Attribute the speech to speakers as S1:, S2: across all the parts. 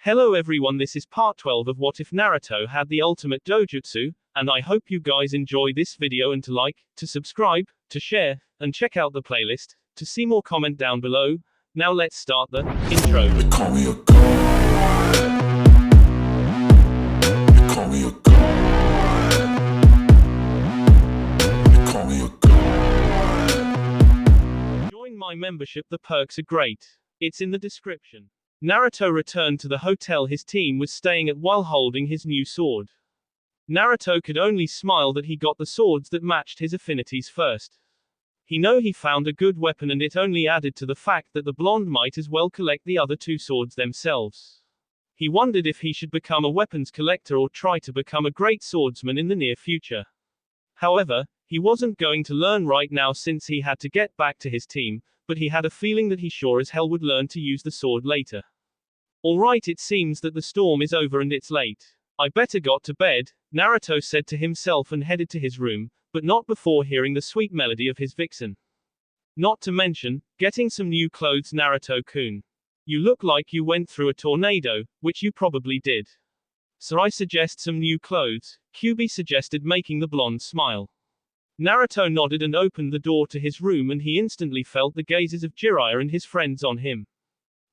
S1: Hello everyone, this is part 12 of What If Naruto Had the Ultimate Dojutsu, and I hope you guys enjoy this video and to like, to subscribe, to share, and check out the playlist, to see more comment down below. Now let's start the intro.
S2: They call me a god. They call me a god. They call me a god.
S1: Join my membership, the perks are great. It's in the description. Naruto returned to the hotel his team was staying at while holding his new sword. Naruto could only smile that he got the swords that matched his affinities first. He knew he found a good weapon, and it only added to the fact that the blonde might as well collect the other two swords themselves. He wondered if he should become a weapons collector or try to become a great swordsman in the near future. However, he wasn't going to learn right now since he had to get back to his team, but he had a feeling that he sure as hell would learn to use the sword later. Alright, it seems that the storm is over and it's late. I better got to bed, Naruto said to himself and headed to his room, but not before hearing the sweet melody of his vixen. Not to mention, getting some new clothes. Naruto-kun, you look like you went through a tornado, which you probably did. So I suggest some new clothes, Kyubi suggested, making the blonde smile. Naruto nodded and opened the door to his room, and he instantly felt the gazes of Jiraiya and his friends on him.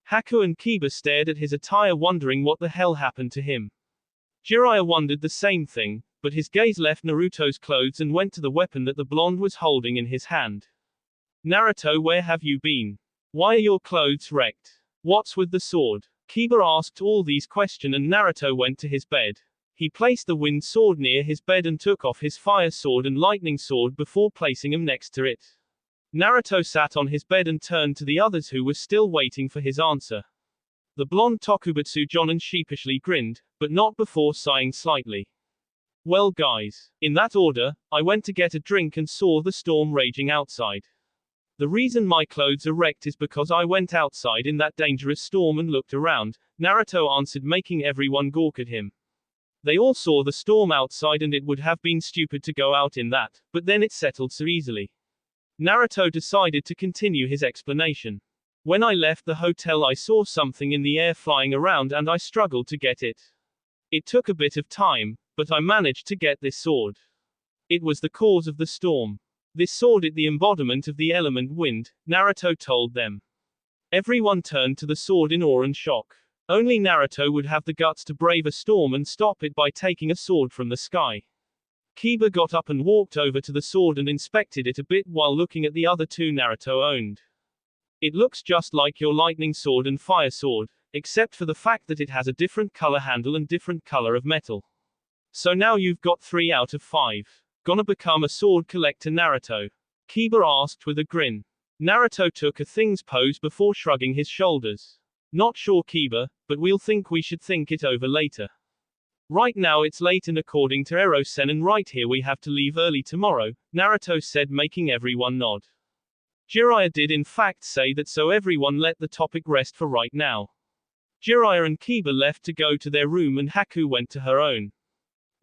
S1: Haku and Kiba stared at his attire, wondering what the hell happened to him. Jiraiya wondered the same thing, but his gaze left Naruto's clothes and went to the weapon that the blonde was holding in his hand. Naruto, where have you been? Why are your clothes wrecked? What's with the sword? Kiba asked all these questions, and Naruto went to his bed. He placed the wind sword near his bed and took off his fire sword and lightning sword before placing them next to it. Naruto sat on his bed and turned to the others, who were still waiting for his answer. The blonde Tokubutsu Jonin sheepishly grinned, but not before sighing slightly. Well guys, in that order, I went to get a drink and saw the storm raging outside. The reason my clothes are wrecked is because I went outside in that dangerous storm and looked around, Naruto answered, making everyone gawk at him. They all saw the storm outside, and it would have been stupid to go out in that, but then it settled so easily. Naruto decided to continue his explanation. When I left the hotel, I saw something in the air flying around and I struggled to get it. It took a bit of time, but I managed to get this sword. It was the cause of the storm. This sword is the embodiment of the element wind, Naruto told them. Everyone turned to the sword in awe and shock. Only Naruto would have the guts to brave a storm and stop it by taking a sword from the sky. Kiba got up and walked over to the sword and inspected it a bit while looking at the other two Naruto owned. It looks just like your lightning sword and fire sword, except for the fact that it has a different color handle and different color of metal. So now you've got 3 out of 5. Gonna become a sword collector, Naruto? Kiba asked with a grin. Naruto took a thing's pose before shrugging his shoulders. Not sure, Kiba, but we'll think we should think it over later. Right now it's late, and according to Ero-sen and right here we have to leave early tomorrow, Naruto said, making everyone nod. Jiraiya did in fact say that, so everyone let the topic rest for right now. Jiraiya and Kiba left to go to their room and Haku went to her own.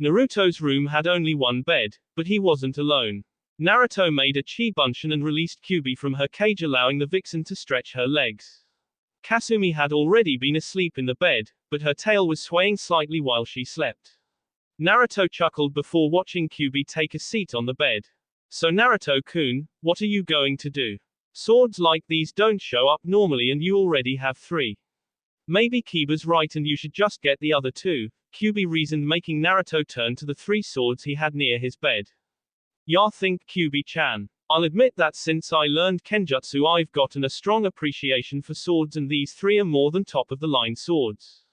S1: Naruto's room had only one bed, but he wasn't alone. Naruto made a chi bunshin and released Kyubi from her cage, allowing the vixen to stretch her legs. Kasumi had already been asleep in the bed, but her tail was swaying slightly while she slept. Naruto chuckled before watching Kyubi take a seat on the bed. So Naruto-kun, what are you going to do? Swords like these don't show up normally and you already have 3. Maybe Kiba's right and you should just get the other 2, Kyubi reasoned, making Naruto turn to the 3 swords he had near his bed. Ya think, Kyubi-chan. I'll admit that since I learned Kenjutsu I've gotten a strong appreciation for swords, and these 3 are more than top-of-the-line swords.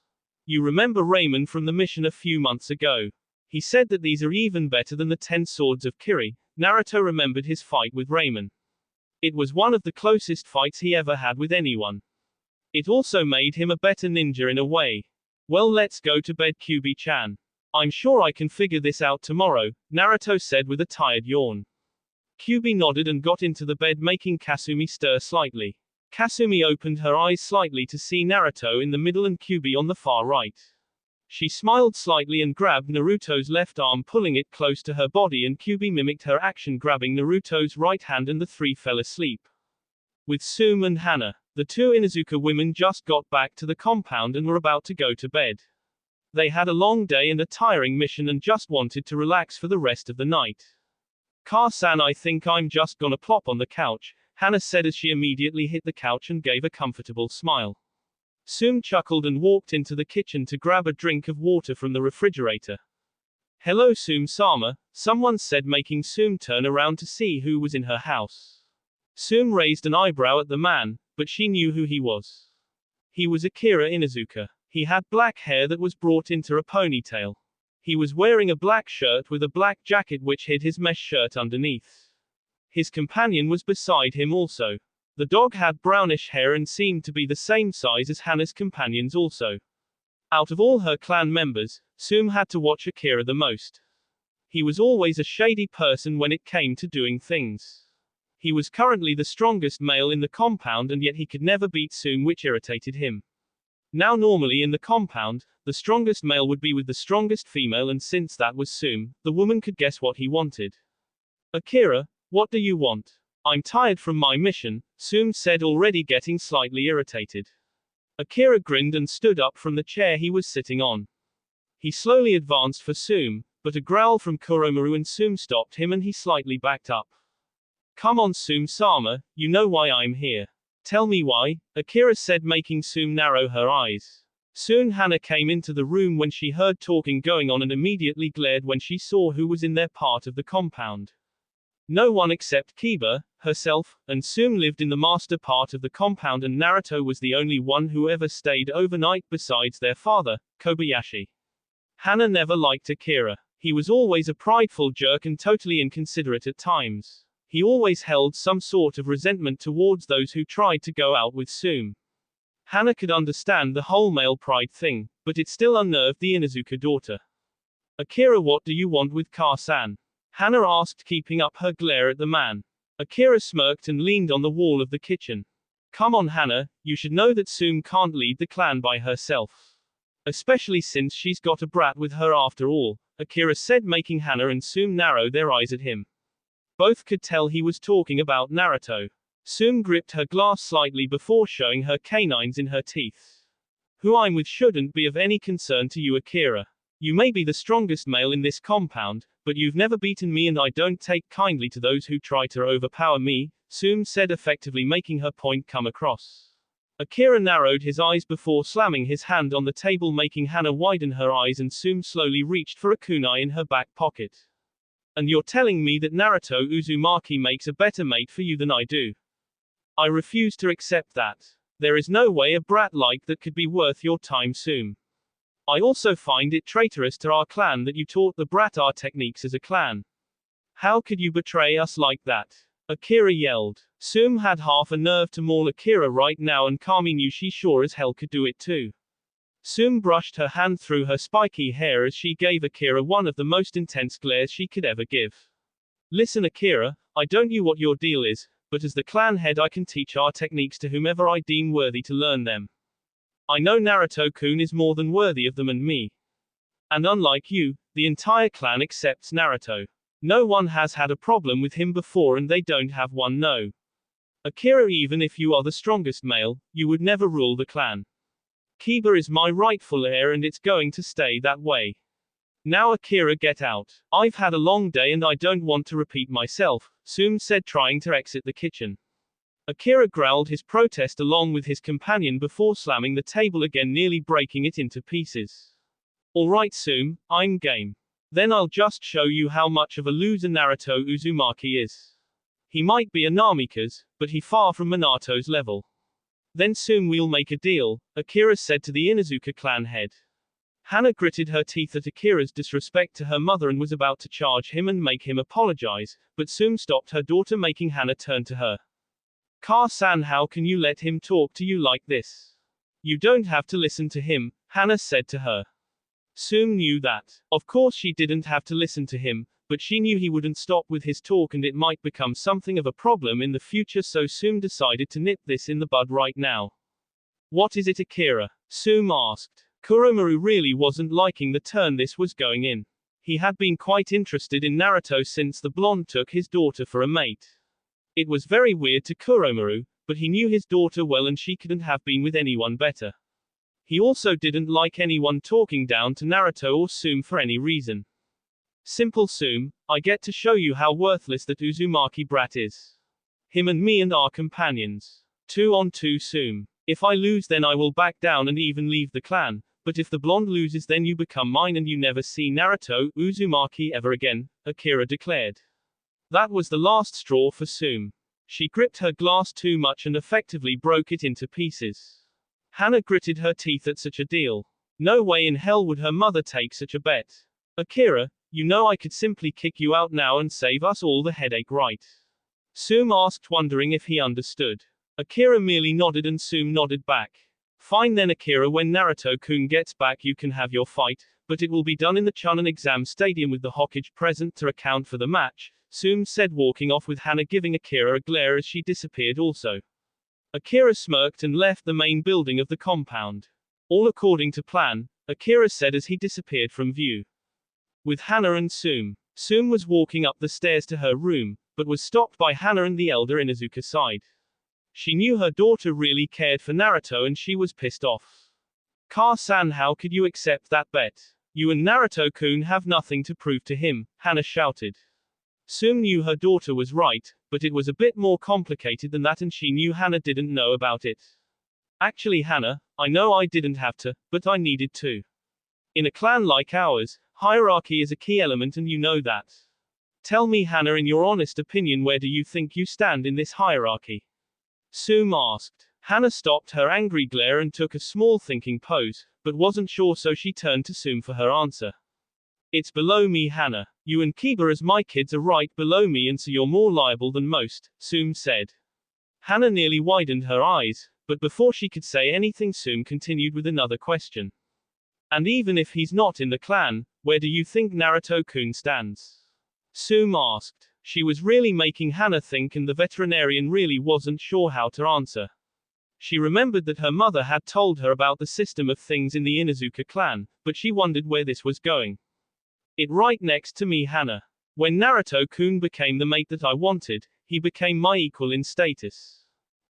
S1: You remember Raymond from the mission a few months ago? He said that these are even better than the 10 swords of Kiri. Naruto remembered his fight with Raymond. It was one of the closest fights he ever had with anyone. It also made him a better ninja in a way. Well, let's go to bed, Kyubi-chan. I'm sure I can figure this out tomorrow, Naruto said with a tired yawn. Kyubi nodded and got into the bed, making Kasumi stir slightly. Kasumi opened her eyes slightly to see Naruto in the middle and Kyubi on the far right. She smiled slightly and grabbed Naruto's left arm, pulling it close to her body, and Kyubi mimicked her action, grabbing Naruto's right hand, and the 3 fell asleep. With Sum and Hana, The two Inuzuka women just got back to the compound and were about to go to bed. They had a long day and a tiring mission and just wanted to relax for the rest of the night. Car-san, I think I'm just gonna plop on the couch, Hana said as she immediately hit the couch and gave a comfortable smile. Tsun chuckled and walked into the kitchen to grab a drink of water from the refrigerator. Hello Tsun-sama, someone said, making Tsun turn around to see who was in her house. Tsun raised an eyebrow at the man, but she knew who he was. He was Akira Inuzuka. He had black hair that was brought into a ponytail. He was wearing a black shirt with a black jacket which hid his mesh shirt underneath. His companion was beside him also. The dog had brownish hair and seemed to be the same size as Hana's companions also. Out of all her clan members, Tsun had to watch Akira the most. He was always a shady person when it came to doing things. He was currently the strongest male in the compound and yet he could never beat Tsun, which irritated him. Now normally in the compound, the strongest male would be with the strongest female, and since that was Tsun, the woman could guess what he wanted. Akira, what do you want? I'm tired from my mission, Tsun said, already getting slightly irritated. Akira grinned and stood up from the chair he was sitting on. He slowly advanced for Tsun, but a growl from Kuromaru and Tsun stopped him and he slightly backed up. Come on Tsun-sama, you know why I'm here. Tell me why, Akira said, making Tsun narrow her eyes. Soon Hana came into the room when she heard talking going on and immediately glared when she saw who was in their part of the compound. No one except Kiba, herself, and Tsun lived in the master part of the compound, and Naruto was the only one who ever stayed overnight besides their father, Kobayashi. Hana never liked Akira. He was always a prideful jerk and totally inconsiderate at times. He always held some sort of resentment towards those who tried to go out with Tsun. Hana could understand the whole male pride thing, but it still unnerved the Inuzuka daughter. Akira, what do you want with Car-san? Hana asked, keeping up her glare at the man. Akira smirked and leaned on the wall of the kitchen. Come on Hana, you should know that Tsun can't lead the clan by herself. Especially since she's got a brat with her after all, Akira said, making Hana and Tsun narrow their eyes at him. Both could tell he was talking about Naruto. Tsun gripped her glass slightly before showing her canines in her teeth. Who I'm with shouldn't be of any concern to you, Akira. You may be the strongest male in this compound, but you've never beaten me and I don't take kindly to those who try to overpower me, Tsun said, effectively making her point come across. Akira narrowed his eyes before slamming his hand on the table, making Hana widen her eyes, and Tsun slowly reached for a kunai in her back pocket. And you're telling me that Naruto Uzumaki makes a better mate for you than I do? I refuse to accept that. There is no way a brat like that could be worth your time, Tsun. I also find it traitorous to our clan that you taught the brat our techniques as a clan. How could you betray us like that? Akira yelled. Tsun had half a nerve to maul Akira right now, and Kami knew she sure as hell could do it too. Tsun brushed her hand through her spiky hair as she gave Akira one of the most intense glares she could ever give. Listen Akira, I don't know what your deal is, but as the clan head I can teach our techniques to whomever I deem worthy to learn them. I know Naruto-kun is more than worthy of them and me. And unlike you, the entire clan accepts Naruto. No one has had a problem with him before and they don't have one, no. Akira, even if you are the strongest male, you would never rule the clan. Kiba is my rightful heir and it's going to stay that way. Now Akira, get out. I've had a long day and I don't want to repeat myself, Tsun said, trying to exit the kitchen. Akira growled his protest along with his companion before slamming the table again, nearly breaking it into pieces. Alright Tsun, I'm game. Then I'll just show you how much of a loser Naruto Uzumaki is. He might be a Namikaze, but he far from Minato's level. Then soon we'll make a deal, Akira said to the Inuzuka clan head. Hana gritted her teeth at Akira's disrespect to her mother and was about to charge him and make him apologize, but Tsun stopped her daughter, making Hana turn to her. Car-san, how can you let him talk to you like this? You don't have to listen to him, Hana said to her. Tsun knew that. Of course she didn't have to listen to him, but she knew he wouldn't stop with his talk and it might become something of a problem in the future, so Tsun decided to nip this in the bud right now. What is it, Akira? Tsun asked. Kuromaru really wasn't liking the turn this was going in. He had been quite interested in Naruto since the blonde took his daughter for a mate. It was very weird to Kuromaru, But he knew his daughter well and she couldn't have been with anyone better. He also didn't like anyone talking down to Naruto or Tsunade for any reason. Simple Tsunade, I get to show you how worthless that Uzumaki brat is. Him and me and our companions. 2-on-2 Tsunade. If I lose then I will back down and even leave the clan, but if the blonde loses then you become mine and you never see Naruto, Uzumaki ever again, Akira declared. That was the last straw for Tsunade. She gripped her glass too much and effectively broke it into pieces. Hana gritted her teeth at such a deal. No way in hell would her mother take such a bet. Akira, you know I could simply kick you out now and save us all the headache, right? Tsunade asked, wondering if he understood. Akira merely nodded and Tsunade nodded back. Fine then Akira, when Naruto-kun gets back you can have your fight, but it will be done in the Chunin exam stadium with the Hokage present to account for the match, Tsunade said, walking off with Hana giving Akira a glare as she disappeared also. Akira smirked and left the main building of the compound. All according to plan, Akira said as he disappeared from view. With Hana and Tsunade. Tsunade was walking up the stairs to her room, but was stopped by Hana and the elder Inuzuka side. She knew her daughter really cared for Naruto and she was pissed off. Ka-san, how could you accept that bet? You and Naruto-kun have nothing to prove to him, Hana shouted. Tsunade knew her daughter was right, but it was a bit more complicated than that and she knew Hana didn't know about it. Actually Hana, I know I didn't have to, but I needed to. In a clan like ours, hierarchy is a key element and you know that. Tell me Hana, in your honest opinion, where do you think you stand in this hierarchy? Tsunade asked. Hana stopped her angry glare and took a small thinking pose, but wasn't sure so she turned to Tsunade for her answer. It's below me Hana. You and Kiba as my kids are right below me and so you're more liable than most, Tsunade said. Hana nearly widened her eyes, but before she could say anything Tsunade continued with another question. And even if he's not in the clan, where do you think Naruto-kun stands? Tsunade asked. She was really making Hana think and the veterinarian really wasn't sure how to answer. She remembered that her mother had told her about the system of things in the Inuzuka clan, but she wondered where this was going. It right next to me Hana. When Naruto-kun became the mate that I wanted, he became my equal in status.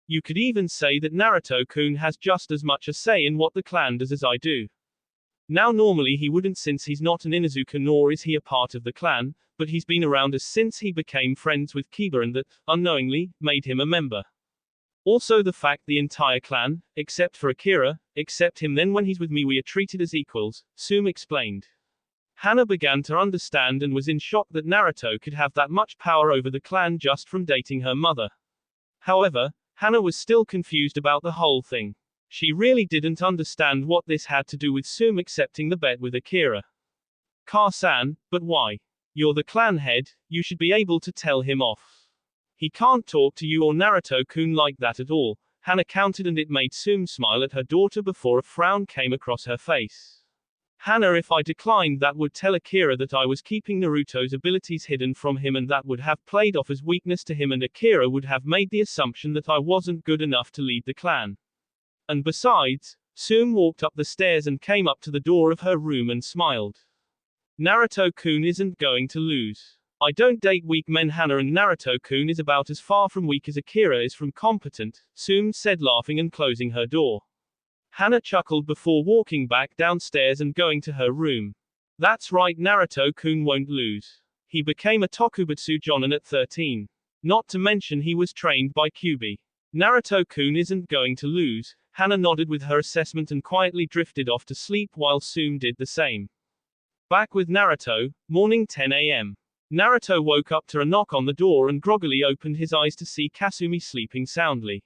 S1: You could even say that Naruto-kun has just as much a say in what the clan does as I do. Now normally he wouldn't since he's not an Inuzuka nor is he a part of the clan, but he's been around us since he became friends with Kiba and that, unknowingly, made him a member. Also the fact the entire clan, except for Akira, except him, then when he's with me we are treated as equals, Tsunade explained. Hana began to understand and was in shock that Naruto could have that much power over the clan just from dating her mother. However, Hana was still confused about the whole thing. She really didn't understand what this had to do with Tsunade accepting the bet with Akira. Ka-san, but why? You're the clan head, you should be able to tell him off. He can't talk to you or Naruto-kun like that at all, Hana countered, and it made Tsunade smile at her daughter before a frown came across her face. Hana, if I declined that would tell Akira that I was keeping Naruto's abilities hidden from him and that would have played off as weakness to him and Akira would have made the assumption that I wasn't good enough to lead the clan. And besides, Tsunade walked up the stairs and came up to the door of her room and smiled. Naruto-kun isn't going to lose. I don't date weak men Hana, and Naruto-kun is about as far from weak as Akira is from competent, Tsunade said, laughing and closing her door. Hana chuckled before walking back downstairs and going to her room. That's right, Naruto-kun won't lose. He became a Tokubutsu Jonin at 13. Not to mention he was trained by Kyubi. Naruto-kun isn't going to lose. Hana nodded with her assessment and quietly drifted off to sleep while Tsunade did the same. Back with Naruto, morning 10 a.m. Naruto woke up to a knock on the door and groggily opened his eyes to see Kasumi sleeping soundly.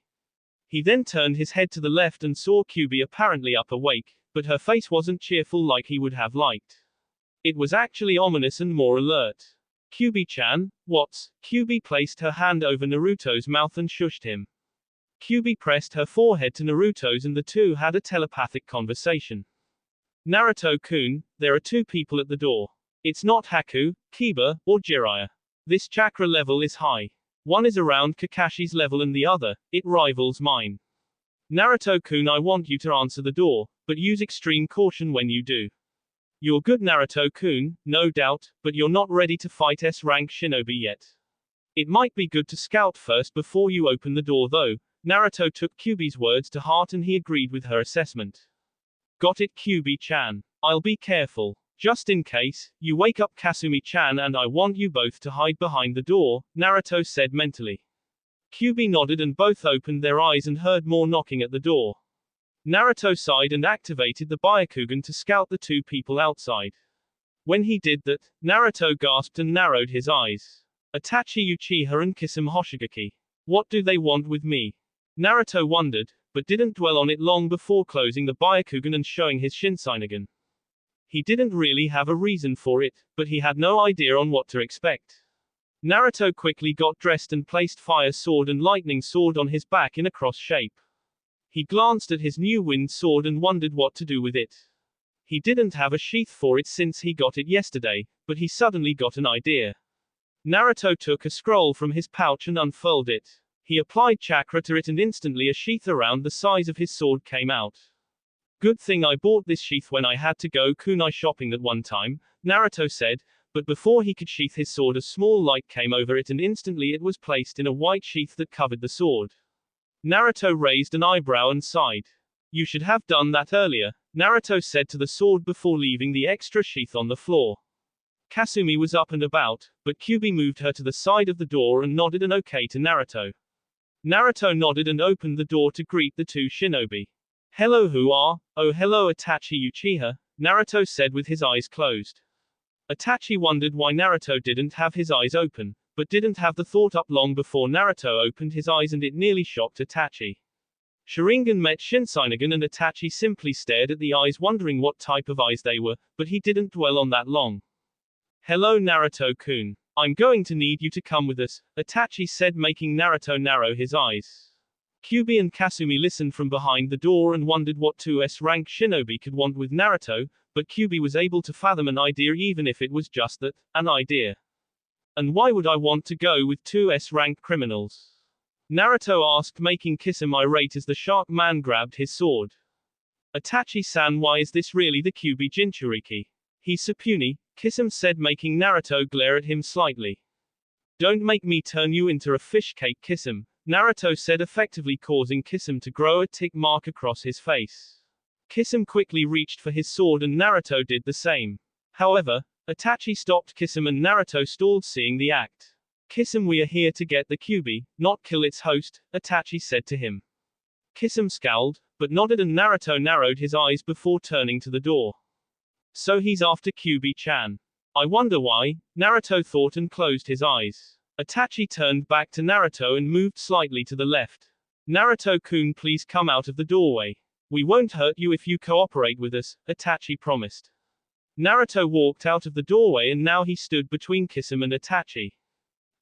S1: He then turned his head to the left and saw Kyubi apparently up awake, but her face wasn't cheerful like he would have liked. It was actually ominous and more alert. Kyubi-chan, what's? Kyubi placed her hand over Naruto's mouth and shushed him. Kyubi pressed her forehead to Naruto's and the two had a telepathic conversation. Naruto-kun, there are two people at the door. It's not Haku, Kiba, or Jiraiya. This chakra level is high. One is around Kakashi's level and the other, it rivals mine. Naruto-kun, I want you to answer the door, but use extreme caution when you do. You're good Naruto-kun, no doubt, but you're not ready to fight S-rank shinobi yet. It might be good to scout first before you open the door though, Naruto took Kyuubi's words to heart and he agreed with her assessment. Got it, Kyuubi-chan. I'll be careful. Just in case, you wake up Kasumi-chan and I want you both to hide behind the door, Naruto said mentally. Kyuubi nodded and both opened their eyes and heard more knocking at the door. Naruto sighed and activated the Byakugan to scout the two people outside. When he did that, Naruto gasped and narrowed his eyes. Itachi Uchiha and Kisame Hoshigaki. What do they want with me? Naruto wondered, but didn't dwell on it long before closing the Byakugan and showing his Shinseinagan. He didn't really have a reason for it, but he had no idea on what to expect. Naruto quickly got dressed and placed Fire Sword and Lightning Sword on his back in a cross shape. He glanced at his new Wind Sword and wondered what to do with it. He didn't have a sheath for it since he got it yesterday, but he suddenly got an idea. Naruto took a scroll from his pouch and unfurled it. He applied chakra to it and instantly a sheath around the size of his sword came out. Good thing I bought this sheath when I had to go kunai shopping that one time, Naruto said, but before he could sheath his sword a small light came over it and instantly it was placed in a white sheath that covered the sword. Naruto raised an eyebrow and sighed. You should have done that earlier, Naruto said to the sword before leaving the extra sheath on the floor. Kasumi was up and about, but Kyuubi moved her to the side of the door and nodded an okay to Naruto. Naruto nodded and opened the door to greet the two shinobi. Hello, who are? Oh, hello, Itachi Uchiha, Naruto said with his eyes closed. Itachi wondered why Naruto didn't have his eyes open, but didn't have the thought up long before Naruto opened his eyes and it nearly shocked Itachi. Sharingan met Shinseinagan and Itachi simply stared at the eyes wondering what type of eyes they were, but he didn't dwell on that long. Hello Naruto-kun. I'm going to need you to come with us, Itachi said making Naruto narrow his eyes. Kyuubi and Kasumi listened from behind the door and wondered what 2S rank shinobi could want with Naruto, but Kyuubi was able to fathom an idea even if it was just that, an idea. And why would I want to go with 2S rank criminals? Naruto asked making Kisame irate as the shark man grabbed his sword. Itachi-san, why is this really the Kyuubi Jinchuriki? He's so puny, Kisame said making Naruto glare at him slightly. Don't make me turn you into a fish cake, Kisame, Naruto said effectively causing Kisame to grow a tick mark across his face. Kisame quickly reached for his sword and Naruto did the same. However, Itachi stopped Kisame and Naruto stalled seeing the act. Kisame, we are here to get the Kyuubi, not kill its host, Itachi said to him. Kisame scowled, but nodded and Naruto narrowed his eyes before turning to the door. So he's after Kyuubi-chan. I wonder why, Naruto thought and closed his eyes. Itachi turned back to Naruto and moved slightly to the left. Naruto-kun, please come out of the doorway. We won't hurt you if you cooperate with us, Itachi promised. Naruto walked out of the doorway and now he stood between Kisame and Itachi.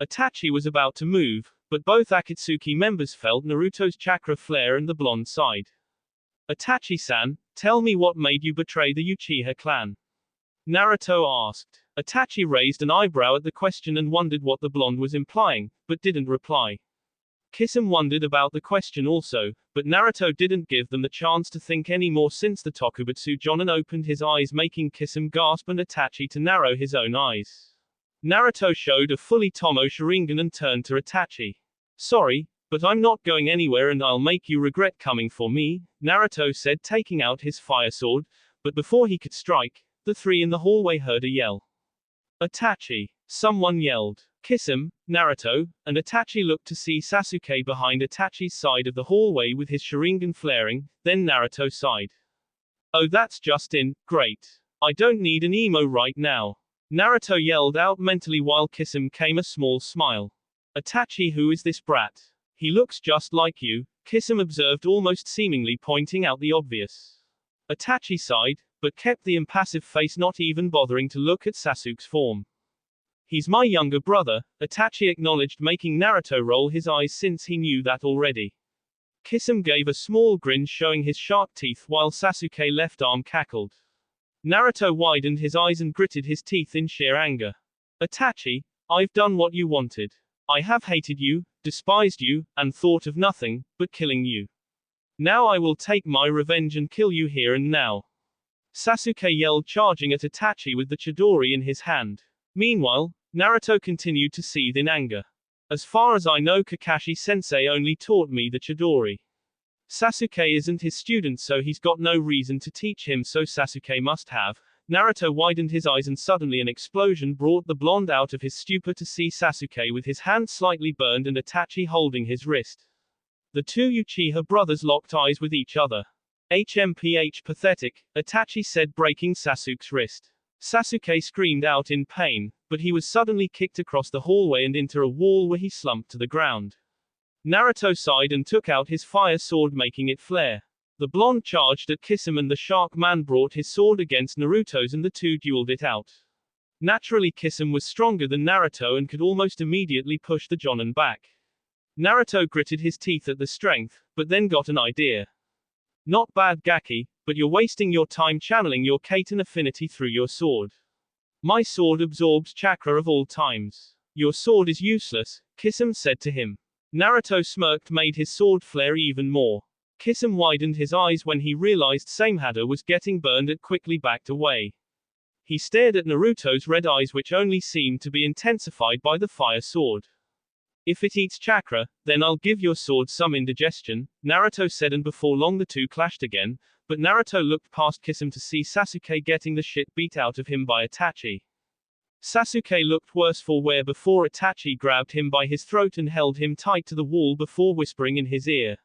S1: Itachi was about to move, but both Akatsuki members felt Naruto's chakra flare and the blonde sighed. Itachi-san, tell me what made you betray the Uchiha clan? Naruto asked. Itachi raised an eyebrow at the question and wondered what the blonde was implying, but didn't reply. Kisame wondered about the question also, but Naruto didn't give them the chance to think any more since the Tokubutsu Jonin opened his eyes making Kisame gasp and Itachi to narrow his own eyes. Naruto showed a fully Tomo Sharingan and turned to Itachi. Sorry, but I'm not going anywhere and I'll make you regret coming for me, Naruto said taking out his fire sword, but before he could strike, the three in the hallway heard a yell. Itachi! Someone yelled. Kisame, Naruto, and Itachi looked to see Sasuke behind Itachi's side of the hallway with his Sharingan flaring, then Naruto sighed. Oh, that's just in, great. I don't need an emo right now. Naruto yelled out mentally while Kisame came a small smile. Itachi, who is this brat? He looks just like you, Kisame observed almost seemingly pointing out the obvious. Itachi sighed, but kept the impassive face not even bothering to look at Sasuke's form. He's my younger brother, Itachi acknowledged making Naruto roll his eyes since he knew that already. Kisame gave a small grin showing his sharp teeth while Sasuke's left arm cackled. Naruto widened his eyes and gritted his teeth in sheer anger. Itachi, I've done what you wanted. I have hated you, despised you, and thought of nothing but killing you. Now I will take my revenge and kill you here and now. Sasuke yelled, charging at Itachi with the Chidori in his hand. Meanwhile, Naruto continued to seethe in anger. As far as I know, Kakashi-sensei only taught me the Chidori. Sasuke isn't his student, so he's got no reason to teach him, so Sasuke must have. Naruto widened his eyes and suddenly an explosion brought the blonde out of his stupor to see Sasuke with his hand slightly burned and Itachi holding his wrist. The two Uchiha brothers locked eyes with each other. HMPH pathetic, Itachi said, breaking Sasuke's wrist. Sasuke screamed out in pain, but he was suddenly kicked across the hallway and into a wall where he slumped to the ground. Naruto sighed and took out his fire sword, making it flare. The blonde charged at Kisame and the shark man brought his sword against Naruto's and the two dueled it out. Naturally, Kisame was stronger than Naruto and could almost immediately push the Jonin back. Naruto gritted his teeth at the strength, but then got an idea. Not bad, Gaki, but you're wasting your time channeling your Kaiten affinity through your sword. My sword absorbs chakra of all times. Your sword is useless, Kisame said to him. Naruto smirked, made his sword flare even more. Kisame widened his eyes when he realized Samehada was getting burned and quickly backed away. He stared at Naruto's red eyes, which only seemed to be intensified by the fire sword. If it eats chakra, then I'll give your sword some indigestion, Naruto said, and before long the two clashed again, but Naruto looked past Kisame to see Sasuke getting the shit beat out of him by Itachi. Sasuke looked worse for wear before Itachi grabbed him by his throat and held him tight to the wall before whispering in his ear.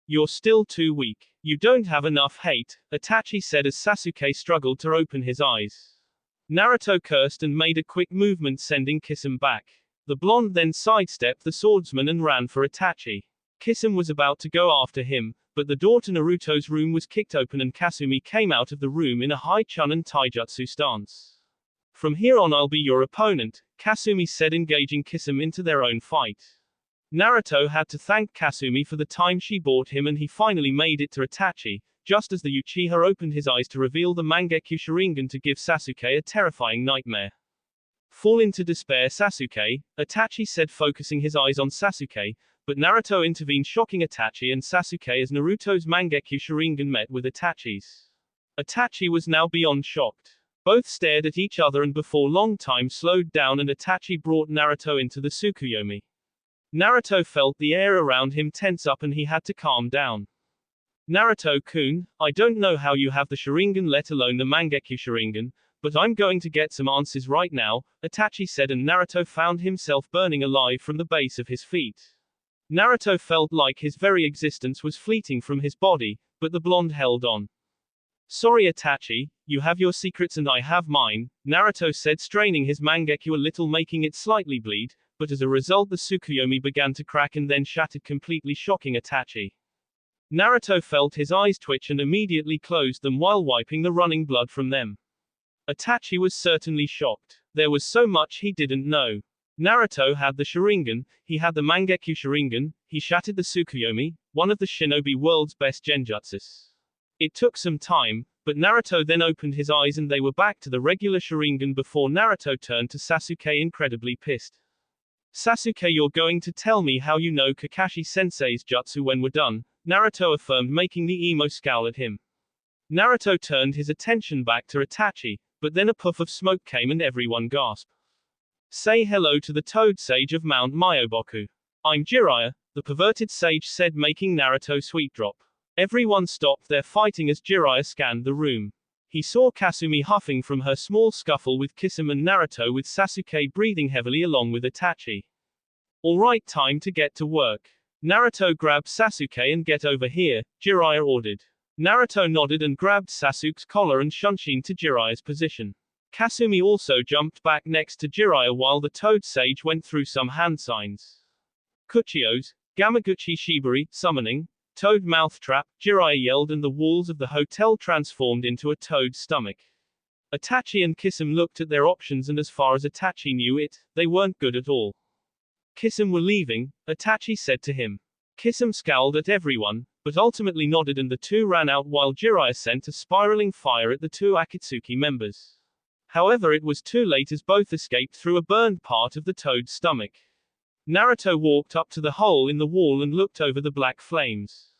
S1: You're still too weak. You don't have enough hate, Itachi said as Sasuke struggled to open his eyes. Naruto cursed and made a quick movement, sending Kisame back. The blonde then sidestepped the swordsman and ran for Itachi. Kisame was about to go after him, but the door to Naruto's room was kicked open and Kasumi came out of the room in a high Chunin taijutsu stance. From here on I'll be your opponent, Kasumi said, engaging Kisame into their own fight. Naruto had to thank Kasumi for the time she bought him, and he finally made it to Itachi, just as the Uchiha opened his eyes to reveal the Mangekyo Sharingan to give Sasuke a terrifying nightmare. Fall into despair, Sasuke, Itachi said, focusing his eyes on Sasuke, but Naruto intervened, shocking Itachi and Sasuke as Naruto's Mangekyo Sharingan met with Itachi's. Itachi was now beyond shocked. Both stared at each other and before long time slowed down and Itachi brought Naruto into the Tsukuyomi. Naruto felt the air around him tense up and he had to calm down. Naruto-kun, I don't know how you have the Sharingan, let alone the Mangekyo Sharingan, but I'm going to get some answers right now, Itachi said, and Naruto found himself burning alive from the base of his feet. Naruto felt like his very existence was fleeting from his body, but the blonde held on. Sorry Itachi, you have your secrets and I have mine, Naruto said, straining his Mangekyo a little, making it slightly bleed, but as a result the Tsukuyomi began to crack and then shattered completely, shocking Itachi. Naruto felt his eyes twitch and immediately closed them while wiping the running blood from them. Itachi was certainly shocked. There was so much he didn't know. Naruto had the Sharingan, he had the Mangekyo Sharingan, he shattered the Tsukuyomi, one of the shinobi world's best genjutsus. It took some time, but Naruto then opened his eyes and they were back to the regular Sharingan before Naruto turned to Sasuke, incredibly pissed. Sasuke, you're going to tell me how you know Kakashi-sensei's jutsu when we're done, Naruto affirmed, making the emo scowl at him. Naruto turned his attention back to Itachi, but then a puff of smoke came and everyone gasped. Say hello to the Toad Sage of Mount Myoboku. I'm Jiraiya, the perverted sage said, making Naruto sweet drop. Everyone stopped their fighting as Jiraiya scanned the room. He saw Kasumi huffing from her small scuffle with Kisame and Naruto, with Sasuke breathing heavily along with Itachi. Alright, time to get to work. Naruto grabbed Sasuke and get over here, Jiraiya ordered. Naruto nodded and grabbed Sasuke's collar and shunshin to Jiraiya's position. Kasumi also jumped back next to Jiraiya while the Toad Sage went through some hand signs. Kuchios, Gamaguchi Shibari, summoning, Toad Mouthtrap, Jiraiya yelled and the walls of the hotel transformed into a toad's stomach. Itachi and Kisame looked at their options and as far as Itachi knew it, they weren't good at all. Kisame were leaving, Itachi said to him. Kisame scowled at everyone, but ultimately nodded and the two ran out while Jiraiya sent a spiraling fire at the two Akatsuki members. However, it was too late as both escaped through a burned part of the toad's stomach. Naruto walked up to the hole in the wall and looked over the black flames.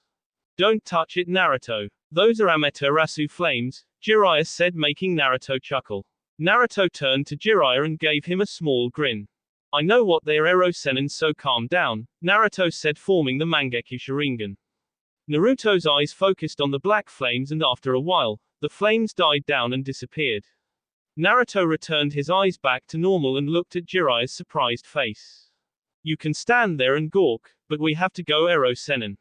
S1: Don't touch it, Naruto. Those are Amaterasu flames, Jiraiya said, making Naruto chuckle. Naruto turned to Jiraiya and gave him a small grin. I know what they are, Ero Sennin, so calm down, Naruto said, forming the Mangekyo Sharingan. Naruto's eyes focused on the black flames, and after a while, the flames died down and disappeared. Naruto returned his eyes back to normal and looked at Jiraiya's surprised face. You can stand there and gawk, but we have to go, Ero Sennin.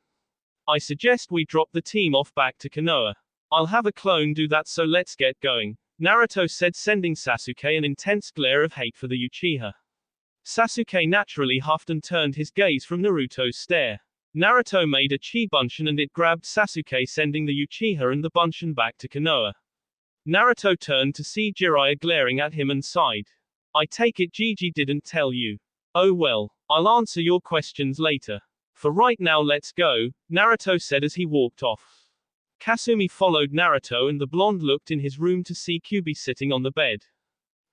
S1: I suggest we drop the team off back to Konoha. I'll have a clone do that, so let's get going, Naruto said, sending Sasuke an intense glare of hate for the Uchiha. Sasuke naturally huffed and turned his gaze from Naruto's stare. Naruto made a chi bunshin and it grabbed Sasuke, sending the Uchiha and the bunshin back to Konoha. Naruto turned to see Jiraiya glaring at him and sighed. I take it Gigi didn't tell you. Oh well, I'll answer your questions later. For right now let's go, Naruto said as he walked off. Kasumi followed Naruto and the blonde looked in his room to see Kyuubi sitting on the bed.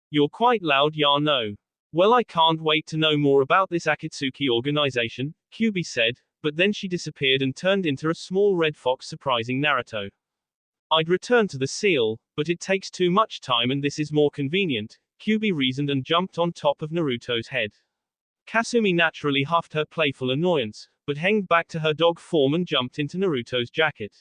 S1: You're quite loud, ya know. Well, I can't wait to know more about this Akatsuki organization, Kyuubi said, but then she disappeared and turned into a small red fox, surprising Naruto. I'd return to the seal, but it takes too much time and this is more convenient, Kyuubi reasoned and jumped on top of Naruto's head. Kasumi naturally huffed her playful annoyance, but hanged back to her dog form and jumped into Naruto's jacket.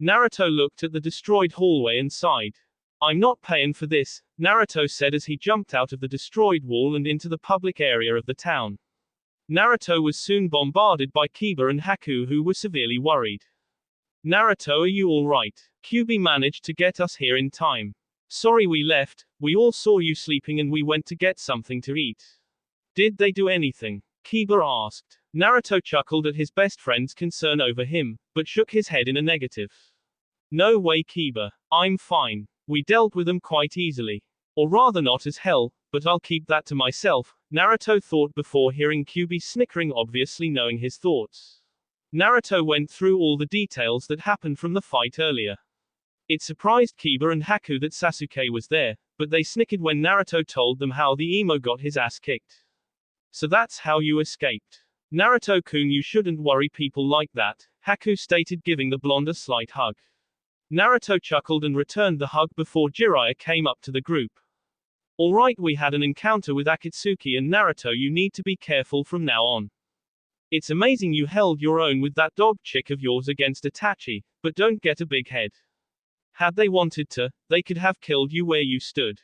S1: Naruto looked at the destroyed hallway and sighed. I'm not paying for this, Naruto said as he jumped out of the destroyed wall and into the public area of the town. Naruto was soon bombarded by Kiba and Haku, who were severely worried. Naruto, are you alright? Kyuubi managed to get us here in time. Sorry we left, we all saw you sleeping and we went to get something to eat. Did they do anything? Kiba asked. Naruto chuckled at his best friend's concern over him, but shook his head in a negative. No way, Kiba. I'm fine. We dealt with them quite easily. Or rather not as hell, but I'll keep that to myself, Naruto thought before hearing Kyuubi snickering, obviously knowing his thoughts. Naruto went through all the details that happened from the fight earlier. It surprised Kiba and Haku that Sasuke was there, but they snickered when Naruto told them how the emo got his ass kicked. So that's how you escaped. Naruto-kun, you shouldn't worry people like that, Haku stated, giving the blonde a slight hug. Naruto chuckled and returned the hug before Jiraiya came up to the group. Alright, we had an encounter with Akatsuki and Naruto, you need to be careful from now on. It's amazing you held your own with that dog chick of yours against Itachi, but don't get a big head. Had they wanted to, they could have killed you where you stood.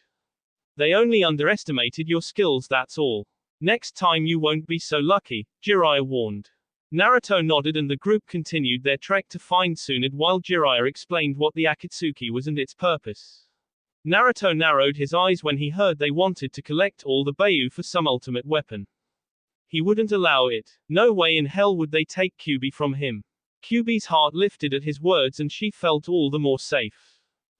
S1: They only underestimated your skills, that's all. Next time you won't be so lucky, Jiraiya warned. Naruto nodded and the group continued their trek to find Tsunade while Jiraiya explained what the Akatsuki was and its purpose. Naruto narrowed his eyes when he heard they wanted to collect all the Beiyu for some ultimate weapon. He wouldn't allow it. No way in hell would they take Kyuubi from him. Kyuubi's heart lifted at his words and she felt all the more safe.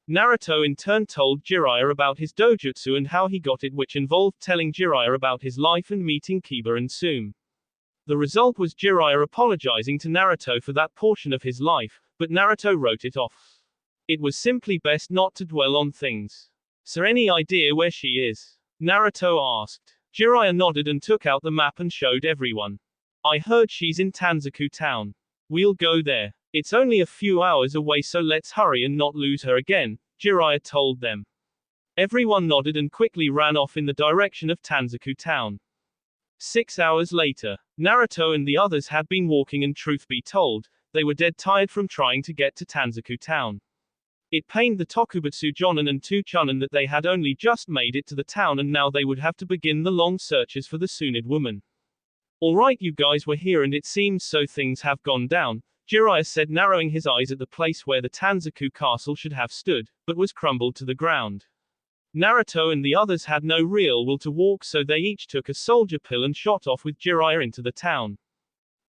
S1: Naruto in turn told Jiraiya about his Dojutsu and how he got it, which involved telling Jiraiya about his life and meeting Kiba and Tsume. The result was Jiraiya apologizing to Naruto for that portion of his life, but Naruto wrote it off. It was simply best not to dwell on things. So any idea where she is? Naruto asked. Jiraiya nodded and took out the map and showed everyone. I heard she's in Tanzaku town. We'll go there. It's only a few hours away, so let's hurry and not lose her again, Jiraiya told them. Everyone nodded and quickly ran off in the direction of Tanzaku town. 6 hours later, Naruto and the others had been walking, and truth be told, they were dead tired from trying to get to Tanzaku town. It pained the Tokubutsu Jonin and two Chunin that they had only just made it to the town and now they would have to begin the long searches for the Tsunade woman. Alright, you guys were here and it seems so things have gone down, Jiraiya said, narrowing his eyes at the place where the Tanzaku castle should have stood, but was crumbled to the ground. Naruto and the others had no real will to walk, so they each took a soldier pill and shot off with Jiraiya into the town.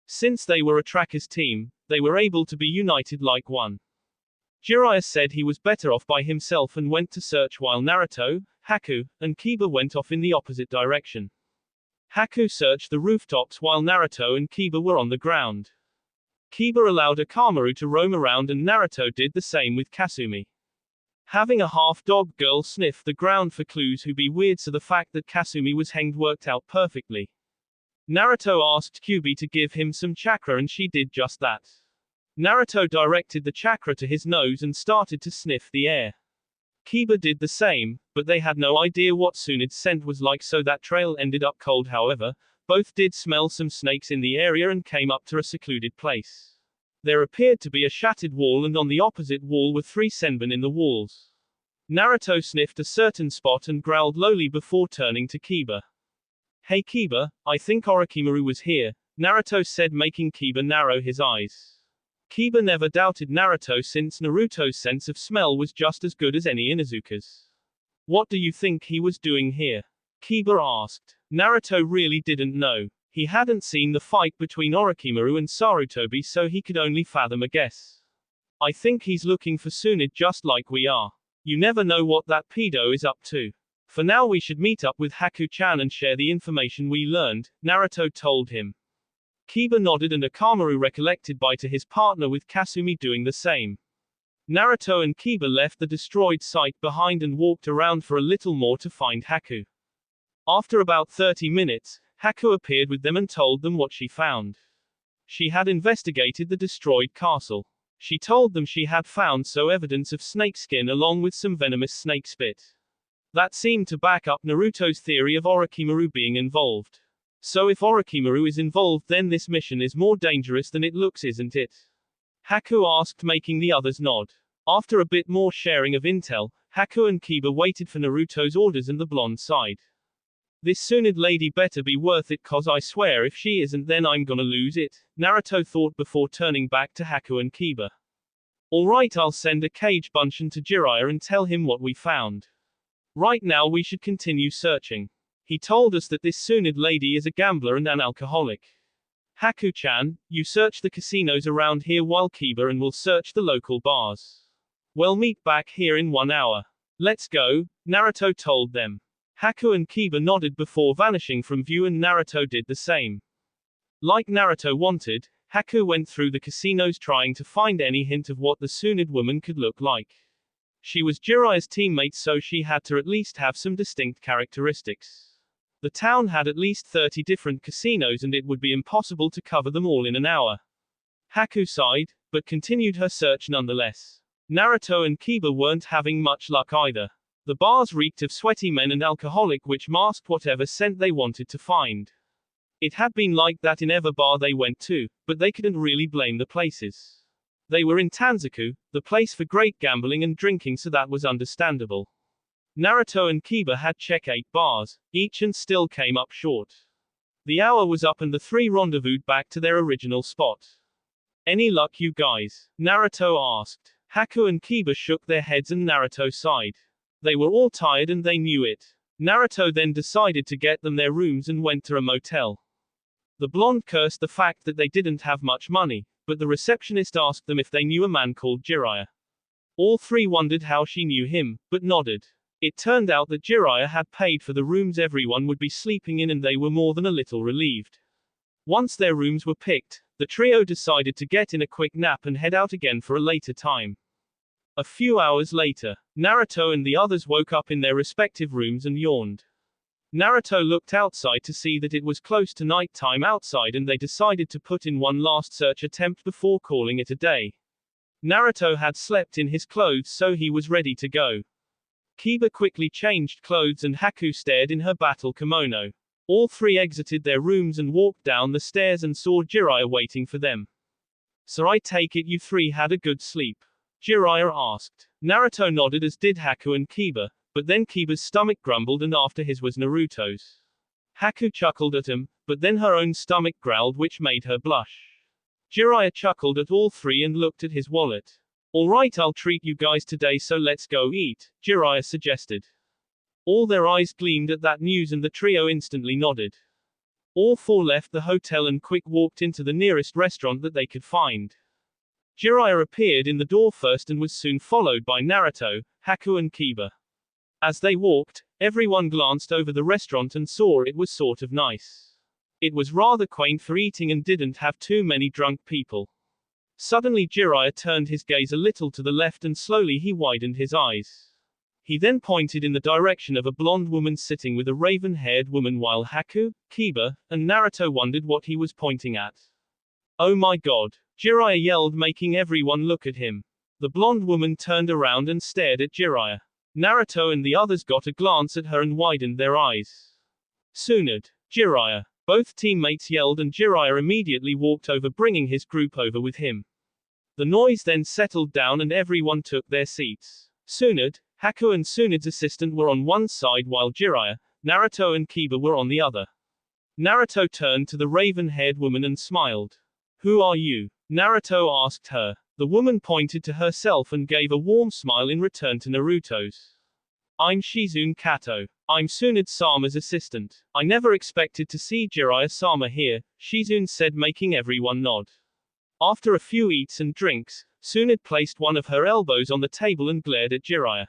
S1: Since they were a trackers team, they were able to be united like one. Jiraiya said he was better off by himself and went to search while Naruto, Haku, and Kiba went off in the opposite direction. Haku searched the rooftops while Naruto and Kiba were on the ground. Kiba allowed Akamaru to roam around and Naruto did the same with Kasumi. Having a half-dog girl sniff the ground for clues who be weird, so the fact that Kasumi was hanged worked out perfectly. Naruto asked Kyuubi to give him some chakra and she did just that. Naruto directed the chakra to his nose and started to sniff the air. Kiba did the same, but they had no idea what Tsunade's scent was like, so that trail ended up cold. However, both did smell some snakes in the area and came up to a secluded place. There appeared to be a shattered wall, and on the opposite wall were 3 senbon in the walls. Naruto sniffed a certain spot and growled lowly before turning to Kiba. "Hey Kiba, I think Orochimaru was here," Naruto said, making Kiba narrow his eyes. Kiba never doubted Naruto, since Naruto's sense of smell was just as good as any Inuzuka's. "What do you think he was doing here?" Kiba asked. Naruto really didn't know. He hadn't seen the fight between Orochimaru and Sarutobi, so he could only fathom a guess. "I think he's looking for Tsunade just like we are. You never know what that pedo is up to. For now we should meet up with Haku-chan and share the information we learned," Naruto told him. Kiba nodded, and Akamaru recollected by to his partner, with Kasumi doing the same. Naruto and Kiba left the destroyed site behind and walked around for a little more to find Haku. After about 30 minutes, Haku appeared with them and told them what she found. She had investigated the destroyed castle. She told them she had found evidence of snake skin along with some venomous snake spit. That seemed to back up Naruto's theory of Orochimaru being involved. So if Orochimaru is involved, then this mission is more dangerous than it looks, isn't it? Haku asked, making the others nod. After a bit more sharing of intel, Haku and Kiba waited for Naruto's orders, and the blonde sighed. "This Tsunade lady better be worth it, cause I swear if she isn't, then I'm gonna lose it," Naruto thought before turning back to Haku and Kiba. "Alright, I'll send a Kage Bunshin to Jiraiya and tell him what we found. Right now we should continue searching. He told us that this Tsunade lady is a gambler and an alcoholic. Haku-chan, you search the casinos around here while Kiba and will search the local bars. We'll meet back here in 1 hour. Let's go," Naruto told them. Haku and Kiba nodded before vanishing from view, and Naruto did the same. Like Naruto wanted, Haku went through the casinos trying to find any hint of what the Tsunade woman could look like. She was Jiraiya's teammate, so she had to at least have some distinct characteristics. The town had at least 30 different casinos, and it would be impossible to cover them all in an hour. Haku sighed, but continued her search nonetheless. Naruto and Kiba weren't having much luck either. The bars reeked of sweaty men and alcoholic, which masked whatever scent they wanted to find. It had been like that in every bar they went to, but they couldn't really blame the places. They were in Tanzaku, the place for great gambling and drinking, so that was understandable. Naruto and Kiba had checked 8 bars, each, and still came up short. The hour was up and the 3 rendezvoused back to their original spot. "Any luck, you guys?" Naruto asked. Haku and Kiba shook their heads and Naruto sighed. They were all tired and they knew it. Naruto then decided to get them their rooms and went to a motel. The blonde cursed the fact that they didn't have much money, but the receptionist asked them if they knew a man called Jiraiya. All 3 wondered how she knew him, but nodded. It turned out that Jiraiya had paid for the rooms everyone would be sleeping in, and they were more than a little relieved. Once their rooms were picked, the trio decided to get in a quick nap and head out again for a later time. A few hours later, Naruto and the others woke up in their respective rooms and yawned. Naruto looked outside to see that it was close to night time outside, and they decided to put in one last search attempt before calling it a day. Naruto had slept in his clothes, so he was ready to go. Kiba quickly changed clothes and Haku stared in her battle kimono. All 3 exited their rooms and walked down the stairs and saw Jiraiya waiting for them. "So I take it you 3 had a good sleep?" Jiraiya asked. Naruto nodded, as did Haku and Kiba, but then Kiba's stomach grumbled and after his was Naruto's. Haku chuckled at him, but then her own stomach growled, which made her blush. Jiraiya chuckled at all 3 and looked at his wallet. "Alright, I'll treat you guys today, so let's go eat," Jiraiya suggested. All their eyes gleamed at that news and the trio instantly nodded. All 4 left the hotel and quick walked into the nearest restaurant that they could find. Jiraiya appeared in the door first and was soon followed by Naruto, Haku and Kiba. As they walked, everyone glanced over the restaurant and saw it was sort of nice. It was rather quaint for eating and didn't have too many drunk people. Suddenly Jiraiya turned his gaze a little to the left and slowly he widened his eyes. He then pointed in the direction of a blonde woman sitting with a raven-haired woman, while Haku, Kiba, and Naruto wondered what he was pointing at. "Oh my god!" Jiraiya yelled, making everyone look at him. The blonde woman turned around and stared at Jiraiya. Naruto and the others got a glance at her and widened their eyes. Tsunade, Jiraiya. Both teammates yelled and Jiraiya immediately walked over, bringing his group over with him. The noise then settled down and everyone took their seats. Tsunade, Haku and Tsunade's assistant were on one side while Jiraiya, Naruto and Kiba were on the other. Naruto turned to the raven-haired woman and smiled. "Who are you?" Naruto asked her. The woman pointed to herself and gave a warm smile in return to Naruto's. "I'm Shizune Kato. I'm Tsunade-sama's assistant. I never expected to see Jiraiya-sama here," Shizune said, making everyone nod. After a few eats and drinks, Tsunade placed one of her elbows on the table and glared at Jiraiya.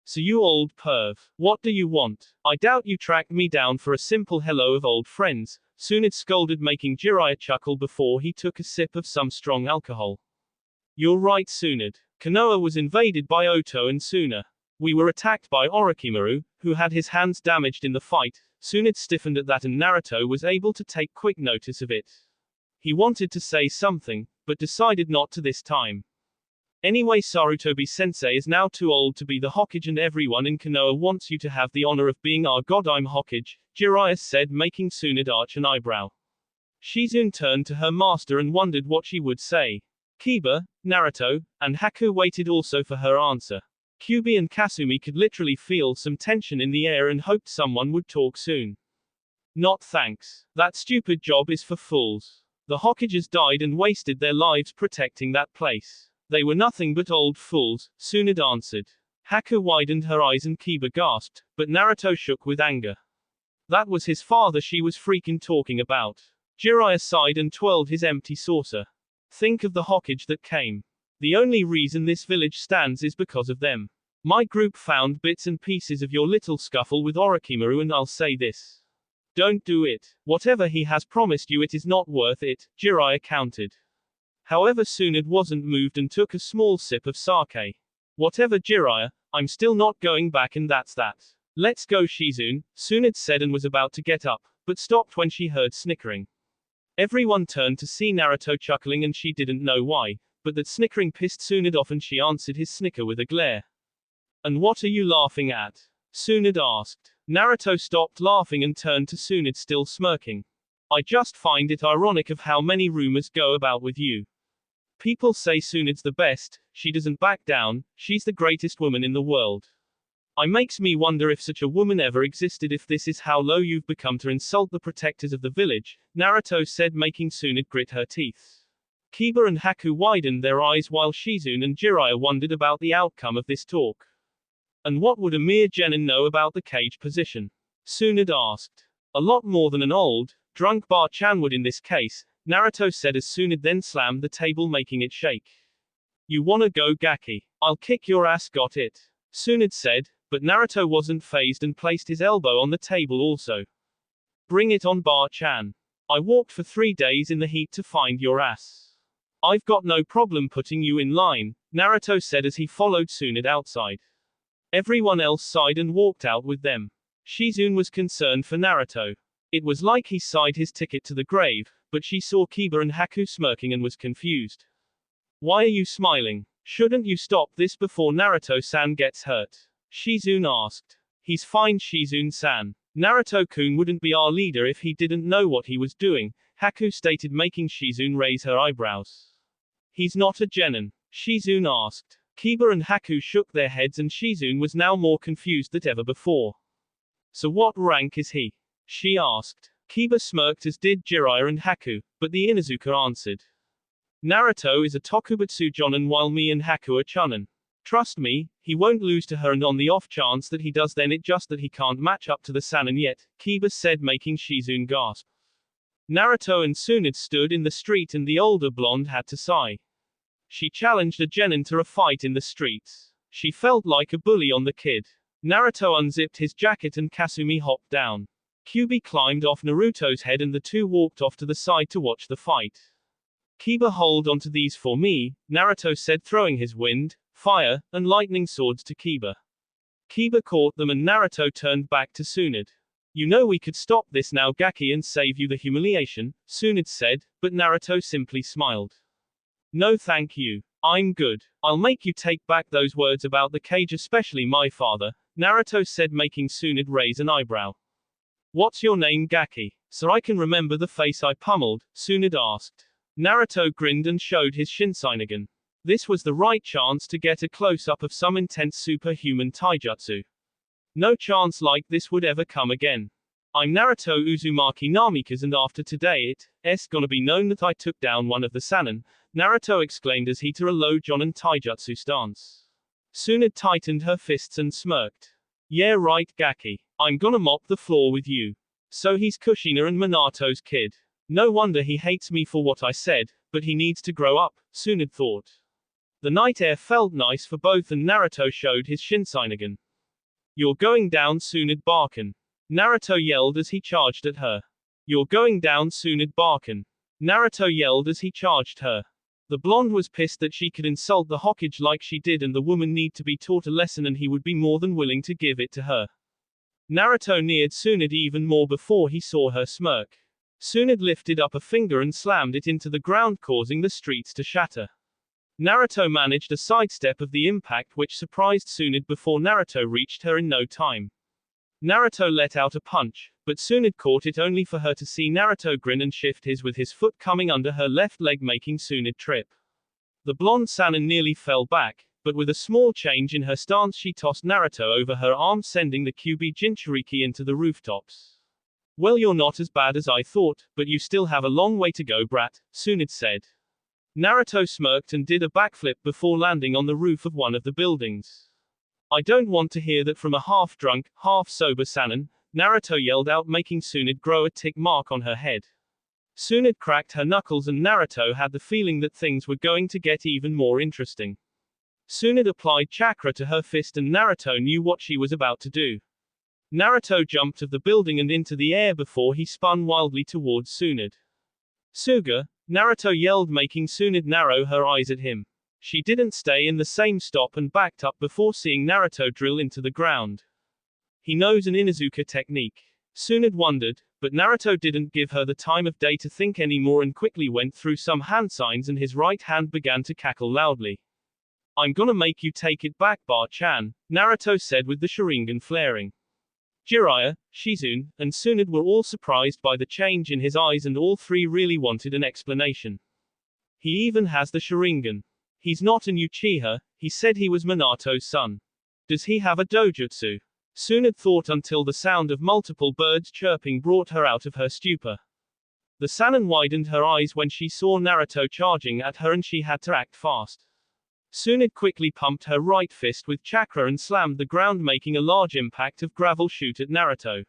S1: "So you old perv, what do you want? I doubt you tracked me down for a simple hello of old friends," Tsunade scolded, making Jiraiya chuckle before he took a sip of some strong alcohol. "You're right, Tsunade. Konoha was invaded by Oto and Suna. We were attacked by Orochimaru, who had his hands damaged in the fight." Tsunade stiffened at that and Naruto was able to take quick notice of it. He wanted to say something, but decided not to this time. "Anyway, Sarutobi-sensei is now too old to be the Hokage and everyone in Konoha wants you to have the honor of being our god. I'm Hokage," Jiraiya said, making Tsunade arch an eyebrow. Shizune turned to her master and wondered what she would say. Kiba, Naruto, and Haku waited also for her answer. Kyuubi and Kasumi could literally feel some tension in the air and hoped someone would talk soon. "Not thanks. That stupid job is for fools. The Hokages died and wasted their lives protecting that place. They were nothing but old fools," Tsunade answered. Haku widened her eyes and Kiba gasped, but Naruto shook with anger. That was his father she was freaking talking about. Jiraiya sighed and twirled his empty saucer. "Think of the Hokage that came. The only reason this village stands is because of them. My group found bits and pieces of your little scuffle with Orochimaru and I'll say this. Don't do it. Whatever he has promised you, it is not worth it," Jiraiya countered. However, Tsunade wasn't moved and took a small sip of sake. "Whatever, Jiraiya, I'm still not going back and that's that. Let's go, Shizune," Tsunade said and was about to get up, but stopped when she heard snickering. Everyone turned to see Naruto chuckling and she didn't know why, but that snickering pissed Tsunade off and she answered his snicker with a glare. "And what are you laughing at?" Tsunade asked. Naruto stopped laughing and turned to Tsunade, still smirking. "I just find it ironic of how many rumors go about with you. People say Tsunade's the best, she doesn't back down, she's the greatest woman in the world. I makes me wonder if such a woman ever existed, if this is how low you've become to insult the protectors of the village," Naruto said, making Tsunade grit her teeth. Kiba and Haku widened their eyes while Shizune and Jiraiya wondered about the outcome of this talk. "And what would a mere genin know about the cage position?" Tsunade asked. "A lot more than an old, drunk bar-chan would in this case," Naruto said as Tsunade then slammed the table, making it shake. "You wanna go, Gaki? I'll kick your ass, got it?" Tsunade said, but Naruto wasn't fazed and placed his elbow on the table also. "Bring it on, bar-chan. I walked for 3 days in the heat to find your ass. I've got no problem putting you in line," Naruto said as he followed Tsunade outside. Everyone else sighed and walked out with them. Shizune was concerned for Naruto. It was like he sighed his ticket to the grave, but she saw Kiba and Haku smirking and was confused. "Why are you smiling? Shouldn't you stop this before Naruto-san gets hurt?" Shizune asked. "He's fine, Shizune-san. Naruto-kun wouldn't be our leader if he didn't know what he was doing," Haku stated, making Shizune raise her eyebrows. "He's not a genin?" Shizune asked. Kiba and Haku shook their heads and Shizune was now more confused than ever before. "So what rank is he?" she asked. Kiba smirked, as did Jiraiya and Haku, but the Inuzuka answered. "Naruto is a Tokubutsu Jonin while me and Haku are Chunin. Trust me, he won't lose to her, and on the off chance that he does, then it just that he can't match up to the Sannin yet," Kiba said, making Shizune gasp. Naruto and Tsunade stood in the street and the older blonde had to sigh. She challenged a genin to a fight in the streets. She felt like a bully on the kid. Naruto unzipped his jacket and Kasumi hopped down. Kyuubi climbed off Naruto's head and the two walked off to the side to watch the fight. "Kiba, hold onto these for me," Naruto said, throwing his wind, fire, and lightning swords to Kiba. Kiba caught them and Naruto turned back to Tsunade. "You know we could stop this now, Gaki, and save you the humiliation," Tsunade said, but Naruto simply smiled. "No thank you. I'm good. I'll make you take back those words about the cage, especially my father, Naruto said, making Tsunade raise an eyebrow. What's your name, Gaki? So I can remember the face I pummeled, Tsunade asked. Naruto grinned and showed his Shinseinigan. This was the right chance to get a close-up of some intense superhuman taijutsu. No chance like this would ever come again. I'm Naruto Uzumaki Namikaze, and after today it's gonna be known that I took down one of the Sannin, Naruto exclaimed as he to a low Jonin taijutsu stance. Tsunade tightened her fists and smirked. Yeah right, Gaki. I'm gonna mop the floor with you. So he's Kushina and Minato's kid. No wonder he hates me for what I said, but he needs to grow up, Tsunade thought. The night air felt nice for both and Naruto showed his Shinseinigan. You're going down, Tsunade Barkin. Naruto yelled as he charged at her. You're going down, Tsunade Barkin. Naruto yelled as he charged her. The blonde was pissed that she could insult the Hokage like she did, and the woman need to be taught a lesson, and he would be more than willing to give it to her. Naruto neared Tsunade even more before he saw her smirk. Tsunade lifted up a finger and slammed it into the ground, causing the streets to shatter. Naruto managed a sidestep of the impact, which surprised Tsunade before Naruto reached her in no time. Naruto let out a punch, but Tsunade caught it only for her to see Naruto grin and shift his with his foot coming under her left leg, making Tsunade trip. The blonde Sannin nearly fell back, but with a small change in her stance she tossed Naruto over her arm, sending the Kyuubi Jinchuriki into the rooftops. Well, you're not as bad as I thought, but you still have a long way to go, brat, Tsunade said. Naruto smirked and did a backflip before landing on the roof of one of the buildings. I don't want to hear that from a half-drunk, half-sober Sannin, Naruto yelled out, making Tsunade grow a tick mark on her head. Tsunade cracked her knuckles and Naruto had the feeling that things were going to get even more interesting. Tsunade applied chakra to her fist and Naruto knew what she was about to do. Naruto jumped of the building and into the air before he spun wildly towards Tsunade. Suga, Naruto yelled, making Tsunade narrow her eyes at him. She didn't stay in the same stop and backed up before seeing Naruto drill into the ground. He knows an Inuzuka technique. Tsunade wondered, but Naruto didn't give her the time of day to think anymore and quickly went through some hand signs and his right hand began to cackle loudly. I'm gonna make you take it back, Bar-chan, Naruto said with the Sharingan flaring. Jiraiya, Shizune, and Tsunade were all surprised by the change in his eyes, and all three really wanted an explanation. He even has the Sharingan. He's not an Uchiha, he said he was Minato's son. Does he have a dojutsu? Tsunade thought until the sound of multiple birds chirping brought her out of her stupor. The Sannin widened her eyes when she saw Naruto charging at her and she had to act fast. Tsunade quickly pumped her right fist with chakra and slammed the ground, making a large impact of gravel shoot at Naruto.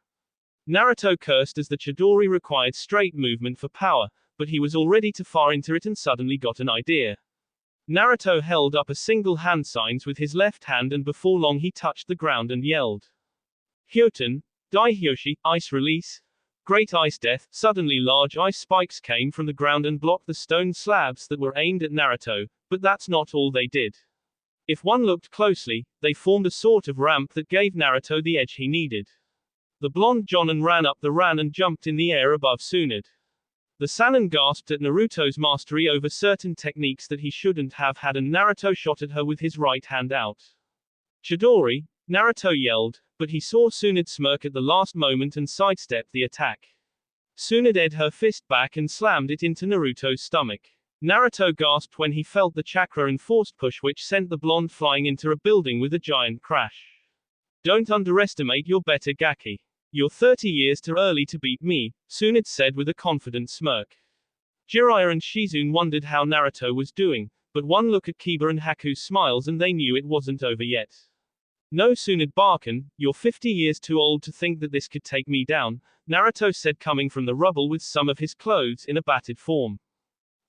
S1: Naruto cursed as the Chidori required straight movement for power, but he was already too far into it and suddenly got an idea. Naruto held up a single hand signs with his left hand and before long he touched the ground and yelled. Hyoten, Daihyoshi, ice release. Great ice death. Suddenly large ice spikes came from the ground and blocked the stone slabs that were aimed at Naruto, but that's not all they did. If one looked closely, they formed a sort of ramp that gave Naruto the edge he needed. The blonde Jonin ran up the ramp and jumped in the air above Tsunade. The Sannin gasped at Naruto's mastery over certain techniques that he shouldn't have had, and Naruto shot at her with his right hand out. Chidori, Naruto yelled, but he saw Tsunade smirk at the last moment and sidestepped the attack. Tsunade edged her fist back and slammed it into Naruto's stomach. Naruto gasped when he felt the chakra and forced push which sent the blonde flying into a building with a giant crash. Don't underestimate your better Gaki. You're 30 years too early to beat me, Tsunade said with a confident smirk. Jiraiya and Shizune wondered how Naruto was doing, but one look at Kiba and Haku's smiles and they knew it wasn't over yet. No, Tsunade Barkin, you're 50 years too old to think that this could take me down, Naruto said, coming from the rubble with some of his clothes in a battered form.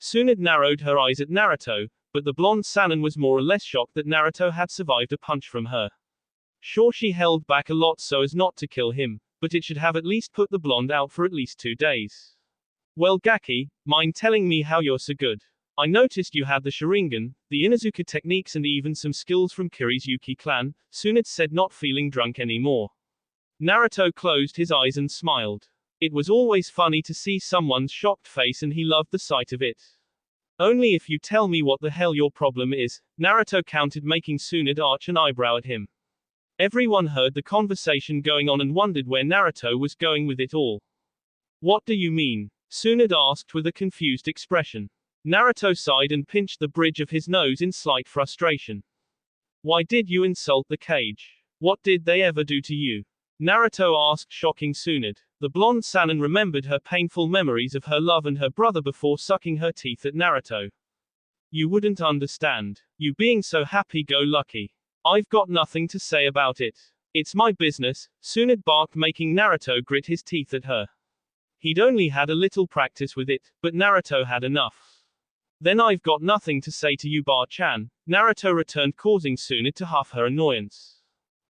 S1: Tsunade narrowed her eyes at Naruto, but the blonde Sannin was more or less shocked that Naruto had survived a punch from her. Sure, she held back a lot so as not to kill him, but it should have at least put the blonde out for at least 2 days. Well, Gaki, mind telling me how you're so good? I noticed you had the Sharingan, the Inuzuka techniques and even some skills from Kiri's Yuki clan, Tsunade said, not feeling drunk anymore. Naruto closed his eyes and smiled. It was always funny to see someone's shocked face and he loved the sight of it. Only if you tell me what the hell your problem is, Naruto countered, making Tsunade arch an eyebrow at him. Everyone heard the conversation going on and wondered where Naruto was going with it all. What do you mean? Tsunade asked with a confused expression. Naruto sighed and pinched the bridge of his nose in slight frustration. Why did you insult the cage? What did they ever do to you? Naruto asked, shocking Tsunade. The blonde Sannin remembered her painful memories of her love and her brother before sucking her teeth at Naruto. You wouldn't understand. You being so happy-go-lucky. I've got nothing to say about it. It's my business, Tsunade barked, making Naruto grit his teeth at her. He'd only had a little practice with it, but Naruto had enough. Then I've got nothing to say to you, Bar-chan, Naruto returned, causing Tsunade to huff her annoyance.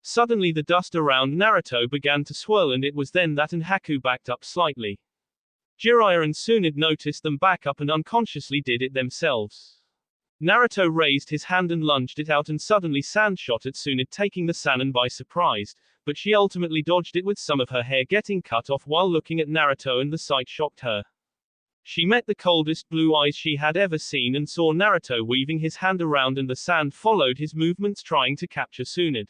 S1: Suddenly the dust around Naruto began to swirl, and it was then that Haku backed up slightly. Jiraiya and Tsunade noticed them back up and unconsciously did it themselves. Naruto raised his hand and lunged it out, and suddenly sand shot at Tsunade, taking the Sannin by surprise, but she ultimately dodged it with some of her hair getting cut off while looking at Naruto, and the sight shocked her. She met the coldest blue eyes she had ever seen and saw Naruto weaving his hand around, and the sand followed his movements trying to capture Tsunade.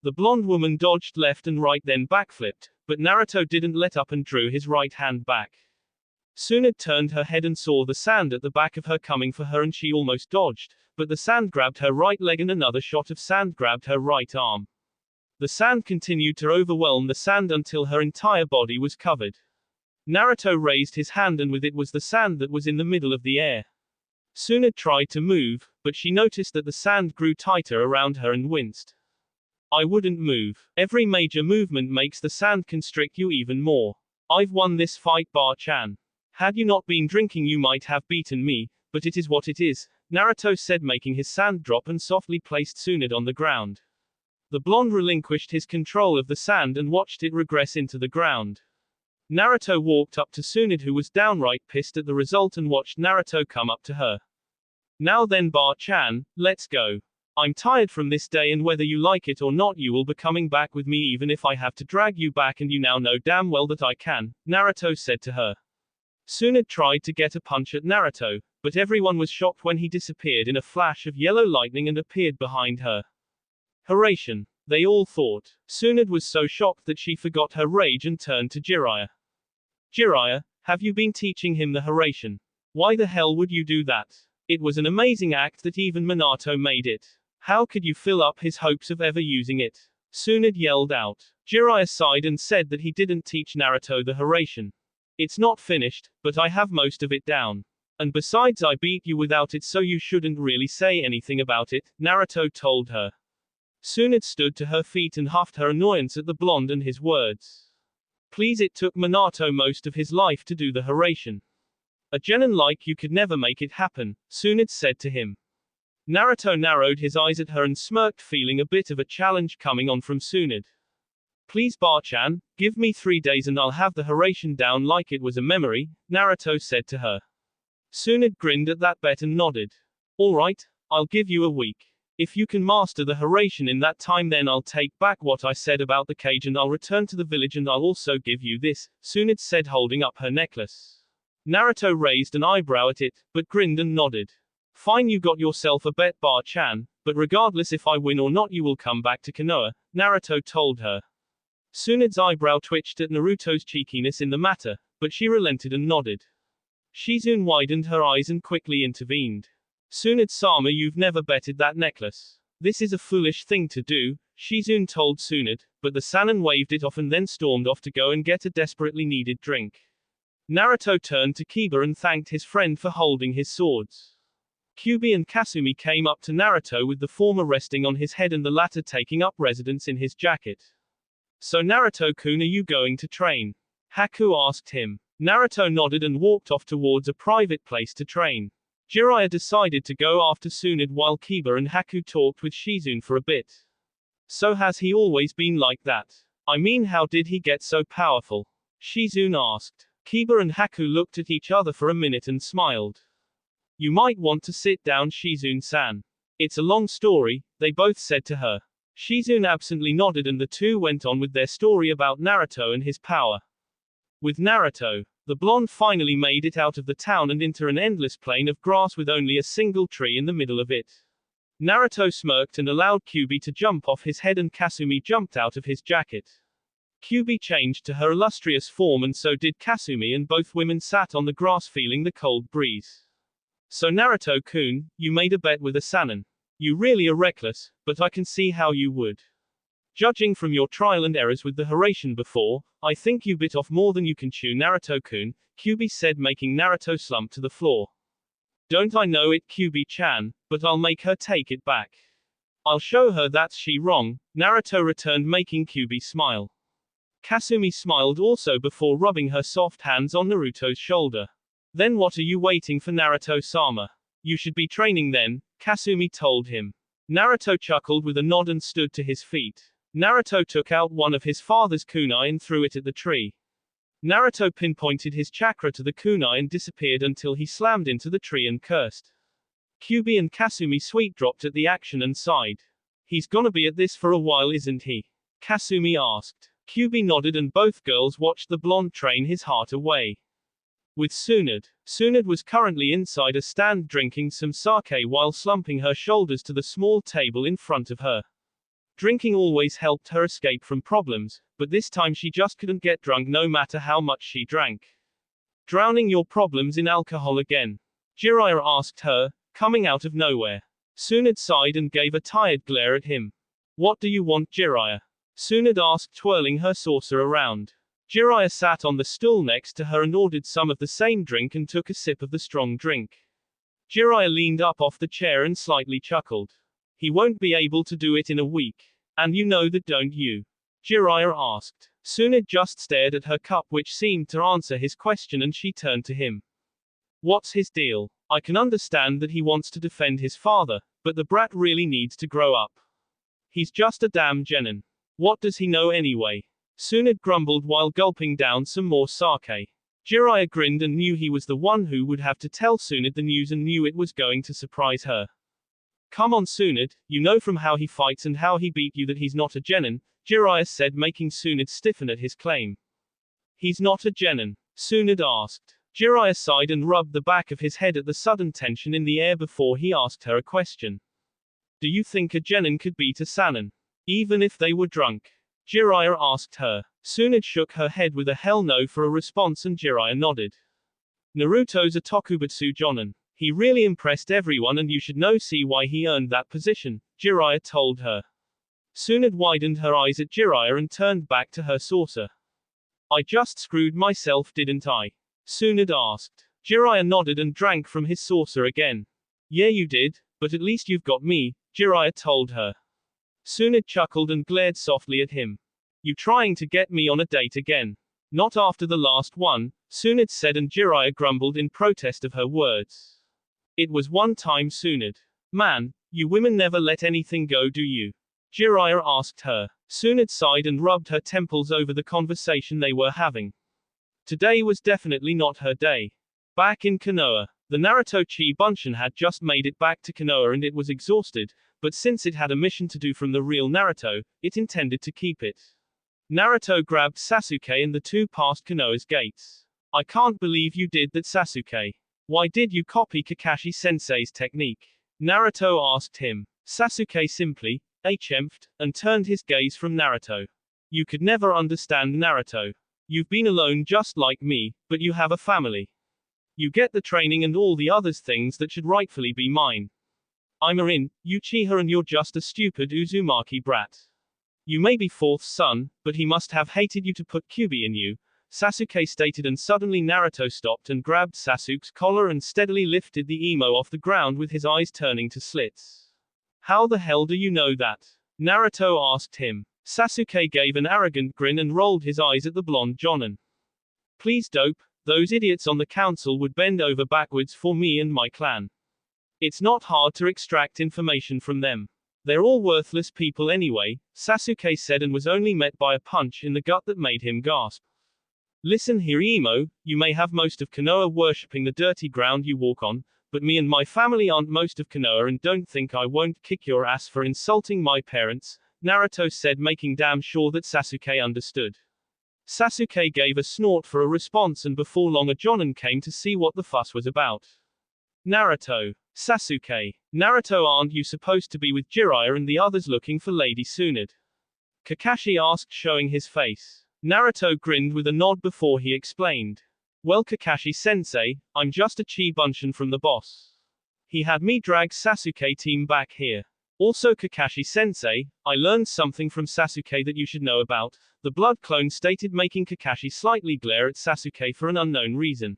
S1: The blonde woman dodged left and right, then backflipped, but Naruto didn't let up and drew his right hand back. Tsunade turned her head and saw the sand at the back of her coming for her, and she almost dodged, but the sand grabbed her right leg and another shot of sand grabbed her right arm. The sand continued to overwhelm the sand until her entire body was covered. Naruto raised his hand, and with it was the sand that was in the middle of the air. Tsunade tried to move, but she noticed that the sand grew tighter around her and winced. I wouldn't move. Every major movement makes the sand constrict you even more. I've won this fight, Bar-chan. Had you not been drinking you might have beaten me, but it is what it is, Naruto said, making his sand drop and softly placed Tsunade on the ground. The blonde relinquished his control of the sand and watched it regress into the ground. Naruto walked up to Tsunade, who was downright pissed at the result, and watched Naruto come up to her. Now then, Bar-chan, let's go. I'm tired from this day, and whether you like it or not, you will be coming back with me even if I have to drag you back, and you now know damn well that I can, Naruto said to her. Tsunade tried to get a punch at Naruto, but everyone was shocked when he disappeared in a flash of yellow lightning and appeared behind her. Harassment, they all thought. Tsunade was so shocked that she forgot her rage and turned to Jiraiya. Jiraiya, have you been teaching him the harassment? Why the hell would you do that? It was an amazing act that even Minato made it. How could you fill up his hopes of ever using it? Tsunade yelled out. Jiraiya sighed and said that he didn't teach Naruto the harassment. It's not finished, but I have most of it down. And besides, I beat you without it, so you shouldn't really say anything about it, Naruto told her. Tsunade stood to her feet and huffed her annoyance at the blonde and his words. Please, it took Minato most of his life to do the harassment. A genin like you could never make it happen, Tsunade said to him. Naruto narrowed his eyes at her and smirked, feeling a bit of a challenge coming on from Tsunade. Please, Bar-chan, give me 3 days and I'll have the harassment down like it was a memory, Naruto said to her. Tsunade grinned at that bet and nodded. Alright, I'll give you a week. If you can master the harassment in that time, then I'll take back what I said about the cage and I'll return to the village, and I'll also give you this, Tsunade said, holding up her necklace. Naruto raised an eyebrow at it, but grinned and nodded. Fine, you got yourself a bet, Bar-chan, but regardless if I win or not you will come back to Konoha, Naruto told her. Tsunade's eyebrow twitched at Naruto's cheekiness in the matter, but she relented and nodded. Shizune widened her eyes and quickly intervened. Tsunade-sama, you've never betted that necklace. This is a foolish thing to do, Shizune told Tsunade, but the Sannin waved it off and then stormed off to go and get a desperately needed drink. Naruto turned to Kiba and thanked his friend for holding his swords. Kyubi and Kasumi came up to Naruto with the former resting on his head and the latter taking up residence in his jacket. So Naruto-kun, are you going to train? Haku asked him. Naruto nodded and walked off towards a private place to train. Jiraiya decided to go after Tsunade while Kiba and Haku talked with Shizune for a bit. So has he always been like that? I mean, how did he get so powerful? Shizune asked. Kiba and Haku looked at each other for a minute and smiled. You might want to sit down, Shizune-san. It's a long story, they both said to her. Shizune absently nodded and the two went on with their story about Naruto and his power. With Naruto, The blonde finally made it out of the town and into an endless plain of grass with only a single tree in the middle of it. Naruto smirked and allowed Kyuubi to jump off his head, and Kasumi jumped out of his jacket. Kyuubi changed to her illustrious form, and so did Kasumi, and both women sat on the grass feeling the cold breeze. So Naruto-kun, you made a bet with a Sannin. You really are reckless, but I can see how you would. Judging from your trial and errors with the Hiraishin before, I think you bit off more than you can chew, Naruto-kun, Kyuubi said, making Naruto slump to the floor. Don't I know it, Kyuubi-chan, but I'll make her take it back. I'll show her that's she wrong, Naruto returned, making Kyuubi smile. Kasumi smiled also before rubbing her soft hands on Naruto's shoulder. Then what are you waiting for, Naruto-sama? You should be training then, Kasumi told him. Naruto chuckled with a nod and stood to his feet. Naruto took out one of his father's kunai and threw it at the tree. Naruto pinpointed his chakra to the kunai and disappeared until he slammed into the tree and cursed. Kyuubi and Kasumi sweet dropped at the action and sighed. He's gonna be at this for a while, isn't he? Kasumi asked. Kyuubi nodded, and both girls watched the blonde train his heart away. With Tsunade. Tsunade was currently inside a stand drinking some sake while slumping her shoulders to the small table in front of her. Drinking always helped her escape from problems, but this time she just couldn't get drunk no matter how much she drank. Drowning your problems in alcohol again? Jiraiya asked her, coming out of nowhere. Tsunade sighed and gave a tired glare at him. What do you want, Jiraiya? Tsunade asked, twirling her saucer around. Jiraiya sat on the stool next to her and ordered some of the same drink and took a sip of the strong drink. Jiraiya leaned up off the chair and slightly chuckled. He won't be able to do it in a week. And you know that, don't you? Jiraiya asked. Tsunade just stared at her cup, which seemed to answer his question, and she turned to him. What's his deal? I can understand that he wants to defend his father, but the brat really needs to grow up. He's just a damn genin. What does he know anyway? Tsunade grumbled while gulping down some more sake. Jiraiya grinned and knew he was the one who would have to tell Tsunade the news, and knew it was going to surprise her. Come on, Tsunade, you know from how he fights and how he beat you that he's not a genin, Jiraiya said, making Tsunade stiffen at his claim. He's not a genin? Tsunade asked. Jiraiya sighed and rubbed the back of his head at the sudden tension in the air before he asked her a question. Do you think a genin could beat a sannin? Even if they were drunk? Jiraiya asked her. Tsunade shook her head with a hell no for a response, and Jiraiya nodded. Naruto's a Tokubutsu jonin. He really impressed everyone, and you should see why he earned that position, Jiraiya told her. Tsunade widened her eyes at Jiraiya and turned back to her saucer. I just screwed myself, didn't I? Tsunade asked. Jiraiya nodded and drank from his saucer again. Yeah, you did, but at least you've got me, Jiraiya told her. Tsunade chuckled and glared softly at him. You trying to get me on a date again? Not after the last one, Tsunade said, and Jiraiya grumbled in protest of her words. It was one time, Tsunade. Man, you women never let anything go, do you? Jiraiya asked her. Tsunade sighed and rubbed her temples over the conversation they were having. Today was definitely not her day. Back in Konoha, the Naruto Chi Bunshin had just made it back to Konoha and it was exhausted, but since it had a mission to do from the real Naruto, it intended to keep it. Naruto grabbed Sasuke and the two passed Konoha's gates. I can't believe you did that, Sasuke. Why did you copy Kakashi-sensei's technique? Naruto asked him. Sasuke simply hemphed, and turned his gaze from Naruto. You could never understand, Naruto. You've been alone just like me, but you have a family. You get the training and all the other things that should rightfully be mine. I'm a Uchiha, and you're just a stupid Uzumaki brat. You may be fourth son, but he must have hated you to put Kyuubi in you, Sasuke stated, and suddenly Naruto stopped and grabbed Sasuke's collar and steadily lifted the emo off the ground with his eyes turning to slits. How the hell do you know that? Naruto asked him. Sasuke gave an arrogant grin and rolled his eyes at the blonde jonin. Please, dope, those idiots on the council would bend over backwards for me and my clan. It's not hard to extract information from them. They're all worthless people anyway, Sasuke said, and was only met by a punch in the gut that made him gasp. Listen here, emo, you may have most of Konoha worshipping the dirty ground you walk on, but me and my family aren't most of Konoha, and don't think I won't kick your ass for insulting my parents, Naruto said, making damn sure that Sasuke understood. Sasuke gave a snort for a response, and before long a jonin came to see what the fuss was about. Naruto. Sasuke. Naruto, aren't you supposed to be with Jiraiya and the others looking for Lady Tsunade? Kakashi asked, showing his face. Naruto grinned with a nod before he explained. Well, Kakashi-sensei, I'm just a Chibunshin from the boss. He had me drag Sasuke team back here. Also, Kakashi-sensei, I learned something from Sasuke that you should know about, the blood clone stated, making Kakashi slightly glare at Sasuke for an unknown reason.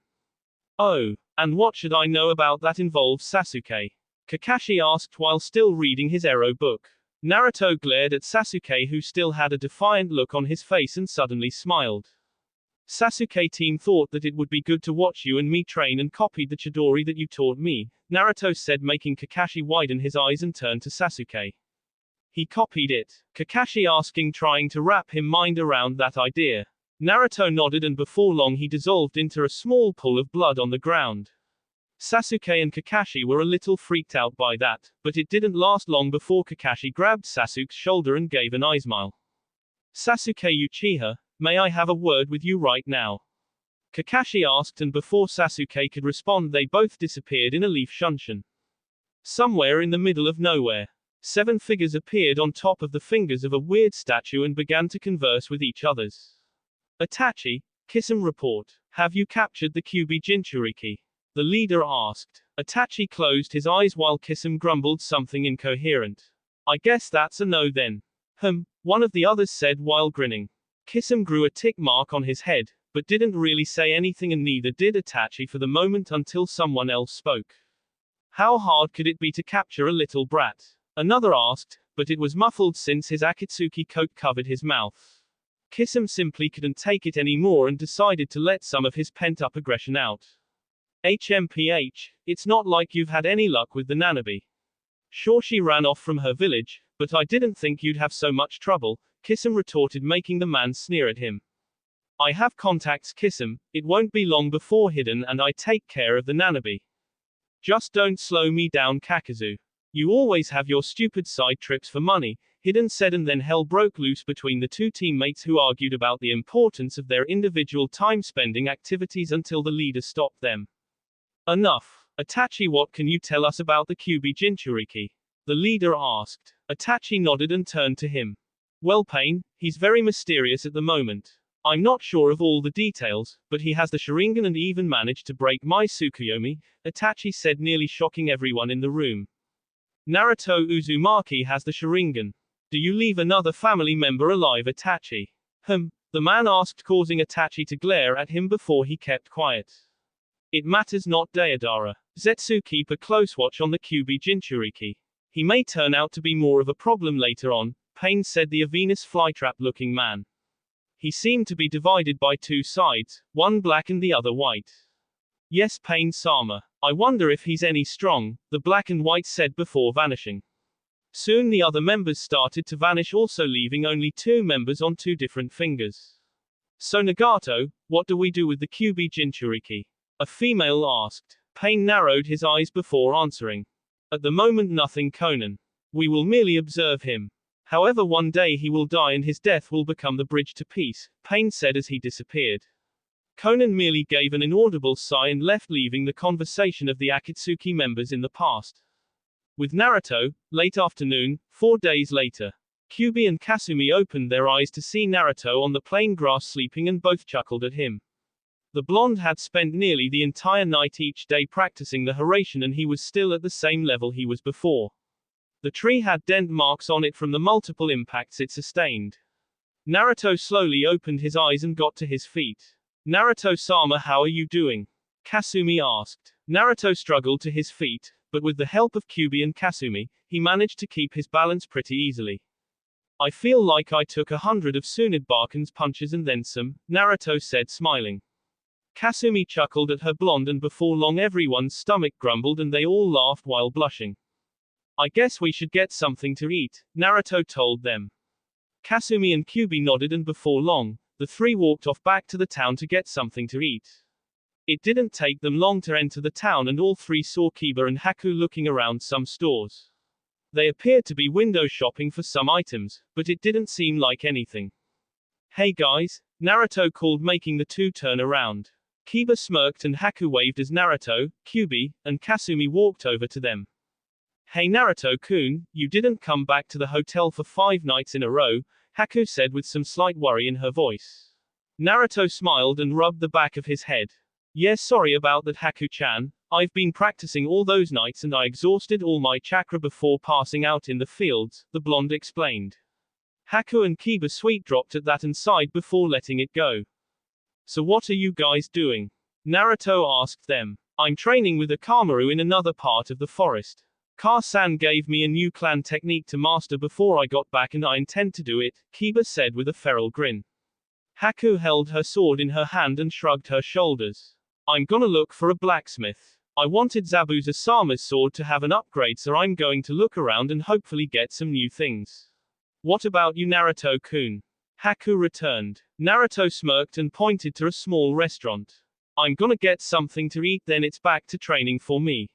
S1: Oh, and what should I know about that involves Sasuke? Kakashi asked while still reading his Ero book. Naruto glared at Sasuke, who still had a defiant look on his face, and suddenly smiled. Sasuke team thought that it would be good to watch you and me train and copied the Chidori that you taught me, Naruto said, making Kakashi widen his eyes and turn to Sasuke. He copied it? Kakashi asking, trying to wrap his mind around that idea. Naruto nodded, and before long he dissolved into a small pool of blood on the ground. Sasuke and Kakashi were a little freaked out by that, but it didn't last long before Kakashi grabbed Sasuke's shoulder and gave an eye smile. Sasuke Uchiha, may I have a word with you right now? Kakashi asked, and before Sasuke could respond they both disappeared in a leaf shunshin. Somewhere in the middle of nowhere, 7 figures appeared on top of the fingers of a weird statue and began to converse with each others. Itachi, Kisame report. Have you captured the Kyuubi Jinchuriki? The leader asked. Itachi closed his eyes while Kisame grumbled something incoherent. I guess that's a no then. One of the others said while grinning. Kisame grew a tick mark on his head, but didn't really say anything, and neither did Itachi for the moment until someone else spoke. How hard could it be to capture a little brat? Another asked, but it was muffled since his Akatsuki coat covered his mouth. Kisame simply couldn't take it anymore and decided to let some of his pent-up aggression out. HMPH, it's not like you've had any luck with the Nanabe. Sure, she ran off from her village, but I didn't think you'd have so much trouble, Kisame retorted, making the man sneer at him. I have contacts, Kisame, it won't be long before hidden, and I take care of the Nanabe. Just don't slow me down, Kakazu. You always have your stupid side trips for money, Hidden said, and then hell broke loose between the two teammates, who argued about the importance of their individual time-spending activities until the leader stopped them. Enough. Itachi, what can you tell us about the Kyuubi Jinchuriki? The leader asked. Itachi nodded and turned to him. Well, Pain, he's very mysterious at the moment. I'm not sure of all the details, but he has the Sharingan and even managed to break my Tsukuyomi, Itachi said, nearly shocking everyone in the room. Naruto Uzumaki has the Sharingan. Do you leave another family member alive, Itachi? The man asked, causing Itachi to glare at him before he kept quiet. It matters not, Deidara. Zetsu, keep a close watch on the Kyuubi Jinchuriki. He may turn out to be more of a problem later on, Pain said, the Venus flytrap-looking man. He seemed to be divided by two sides, one black and the other white. Yes, Pain-sama. I wonder if he's any strong, the black and white said before vanishing. Soon the other members started to vanish, also leaving only 2 members on 2 different fingers. So Nagato, what do we do with the Kyuubi Jinchuriki? A female asked. Pain narrowed his eyes before answering. At the moment, nothing, Conan. We will merely observe him. However, one day he will die and his death will become the bridge to peace, Pain said as he disappeared. Conan merely gave an inaudible sigh and left, leaving the conversation of the Akatsuki members in the past. With Naruto, late afternoon, 4 days later. Kyuubi and Kasumi opened their eyes to see Naruto on the plain grass sleeping, and both chuckled at him. The blonde had spent nearly the entire night each day practicing the Hiraishin, and he was still at the same level he was before. The tree had dent marks on it from the multiple impacts it sustained. Naruto slowly opened his eyes and got to his feet. Naruto-sama, how are you doing? Kasumi asked. Naruto struggled to his feet, but with the help of Kyuubi and Kasumi, he managed to keep his balance pretty easily. I feel like I took 100 of Tsunade Barkan's punches and then some, Naruto said, smiling. Kasumi chuckled at her blonde, and before long everyone's stomach grumbled and they all laughed while blushing. I guess we should get something to eat, Naruto told them. Kasumi and Kyuubi nodded, and before long, the 3 walked off back to the town to get something to eat. It didn't take them long to enter the town, and all 3 saw Kiba and Haku looking around some stores. They appeared to be window shopping for some items, but it didn't seem like anything. Hey guys, Naruto called, making the two turn around. Kiba smirked and Haku waved as Naruto, Kyuubi, and Kasumi walked over to them. Hey Naruto-kun, you didn't come back to the hotel for 5 nights in a row, Haku said with some slight worry in her voice. Naruto smiled and rubbed the back of his head. Yeah, sorry about that, Haku-chan. I've been practicing all those nights and I exhausted all my chakra before passing out in the fields, the blonde explained. Haku and Kiba sweet dropped at that and sighed before letting it go. So what are you guys doing? Naruto asked them. I'm training with Akamaru in another part of the forest. Ka-san gave me a new clan technique to master before I got back and I intend to do it, Kiba said with a feral grin. Haku held her sword in her hand and shrugged her shoulders. I'm gonna look for a blacksmith. I wanted Zabuza-sama's sword to have an upgrade, so I'm going to look around and hopefully get some new things. What about you, Naruto-kun? Haku returned. Naruto smirked and pointed to a small restaurant. I'm gonna get something to eat, then it's back to training for me.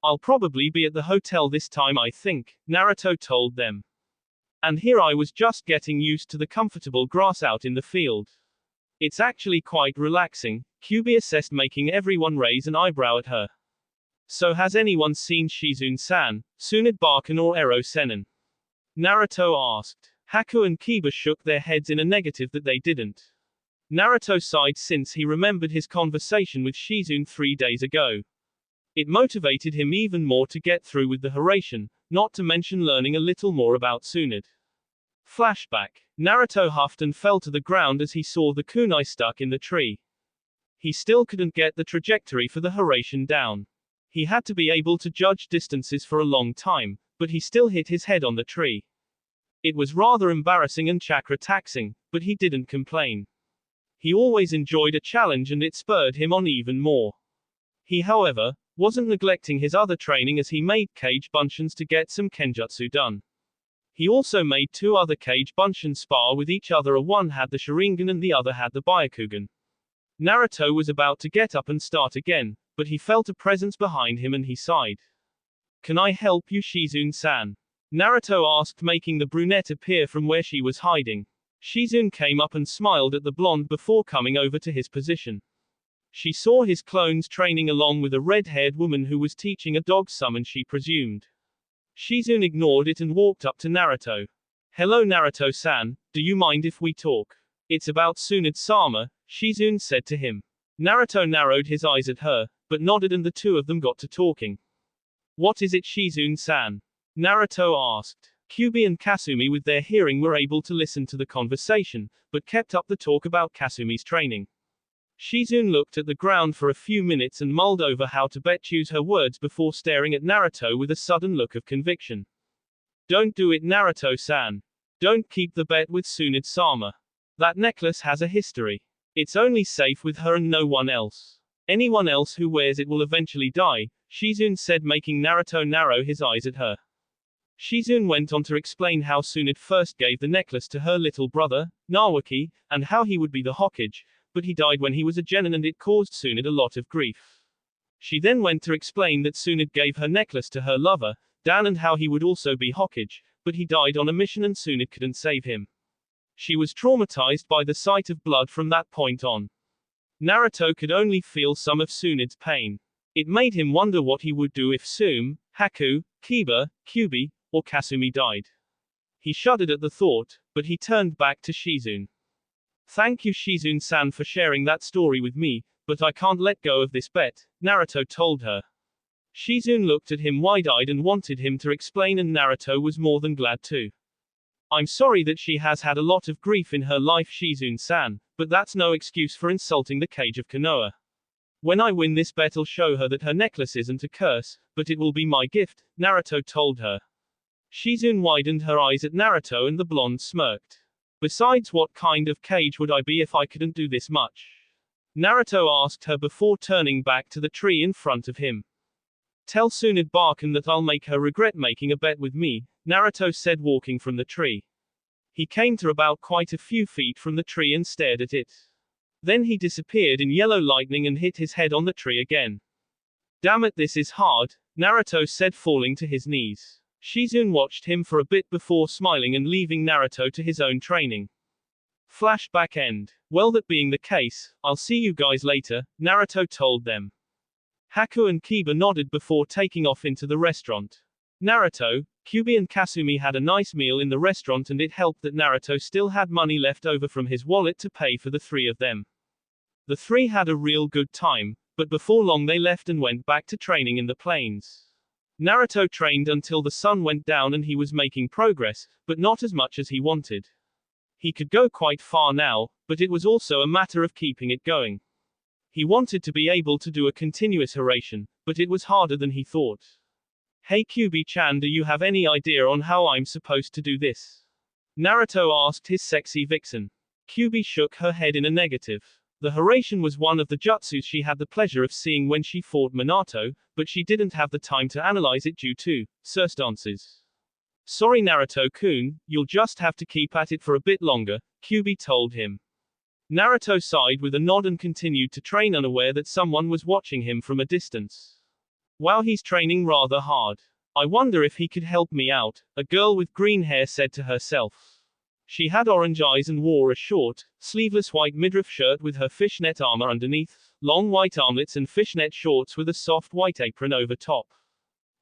S1: I'll probably be at the hotel this time, I think, Naruto told them. And here I was just getting used to the comfortable grass out in the field. It's actually quite relaxing, Kyuubi assessed, making everyone raise an eyebrow at her. So has anyone seen Shizune-san, Tsunade Barkan or Ero Sennin? Naruto asked. Haku and Kiba shook their heads in a negative that they didn't. Naruto sighed since he remembered his conversation with Shizune 3 days ago. It motivated him even more to get through with the Hiraishin, not to mention learning a little more about Tsunade. Flashback. Naruto huffed and fell to the ground as he saw the kunai stuck in the tree. He still couldn't get the trajectory for the Hiraishin down. He had to be able to judge distances for a long time, but he still hit his head on the tree. It was rather embarrassing and chakra taxing, but he didn't complain. He always enjoyed a challenge and it spurred him on even more. He, however, wasn't neglecting his other training as he made cage bunshins to get some kenjutsu done. He also made 2 other cage bunshin spar with each other. One had the Sharingan and the other had the Byakugan. Naruto was about to get up and start again, but he felt a presence behind him and he sighed. Can I help you, Shizune-san? Naruto asked, making the brunette appear from where she was hiding. Shizune came up and smiled at the blonde before coming over to his position. She saw his clones training along with a red-haired woman who was teaching a dog summon, she presumed. Shizune ignored it and walked up to Naruto. Hello Naruto-san, do you mind if we talk? It's about Tsunade-sama, Shizune said to him. Naruto narrowed his eyes at her, but nodded and the two of them got to talking. What is it, Shizune-san? Naruto asked. Kyuubi and Kasumi with their hearing were able to listen to the conversation, but kept up the talk about Kasumi's training. Shizune looked at the ground for a few minutes and mulled over how to best choose her words before staring at Naruto with a sudden look of conviction. Don't do it, Naruto-san. Don't keep the bet with Tsunade-sama. That necklace has a history. It's only safe with her and no one else. Anyone else who wears it will eventually die, Shizune said, making Naruto narrow his eyes at her. Shizune went on to explain how Tsunade first gave the necklace to her little brother, Nawaki, and how he would be the Hokage, but he died when he was a genin and it caused Tsunade a lot of grief. She then went to explain that Tsunade gave her necklace to her lover, Dan, and how he would also be Hokage, but he died on a mission and Tsunade couldn't save him. She was traumatized by the sight of blood from that point on. Naruto could only feel some of Tsunade's pain. It made him wonder what he would do if Tsume, Haku, Kiba, Kyuubi, or Kasumi died. He shuddered at the thought, but he turned back to Shizune. Thank you, Shizune-san, for sharing that story with me, but I can't let go of this bet, Naruto told her. Shizune looked at him wide-eyed and wanted him to explain, and Naruto was more than glad to. I'm sorry that she has had a lot of grief in her life, Shizune-san, but that's no excuse for insulting the cage of Konoha. When I win this bet, I'll show her that her necklace isn't a curse, but it will be my gift, Naruto told her. Shizune widened her eyes at Naruto and the blonde smirked. Besides, what kind of cage would I be if I couldn't do this much? Naruto asked her before turning back to the tree in front of him. Tell Tsunade Barkan that I'll make her regret making a bet with me, Naruto said, walking from the tree. He came to about quite a few feet from the tree and stared at it. Then he disappeared in yellow lightning and hit his head on the tree again. Damn it, this is hard, Naruto said, falling to his knees. Shizune watched him for a bit before smiling and leaving Naruto to his own training. Flashback end. Well, that being the case, I'll see you guys later, Naruto told them. Haku and Kiba nodded before taking off into the restaurant. Naruto, Kyuubi and Kasumi had a nice meal in the restaurant, and it helped that Naruto still had money left over from his wallet to pay for the three of them. The three had a real good time, but before long they left and went back to training in the plains. Naruto trained until the sun went down and he was making progress, but not as much as he wanted. He could go quite far now, but it was also a matter of keeping it going. He wanted to be able to do a continuous oration, but it was harder than he thought. Hey Kyuubi-chan, do you have any idea on how I'm supposed to do this? Naruto asked his sexy vixen. Kyuubi shook her head in a negative. The oration was one of the jutsus she had the pleasure of seeing when she fought Minato, but she didn't have the time to analyze it due to circumstances. Sorry Naruto-kun, you'll just have to keep at it for a bit longer, Kyuubi told him. Naruto sighed with a nod and continued to train, unaware that someone was watching him from a distance. Wow, he's training rather hard. I wonder if he could help me out, a girl with green hair said to herself. She had orange eyes and wore a short, sleeveless white midriff shirt with her fishnet armor underneath, long white armlets and fishnet shorts with a soft white apron over top.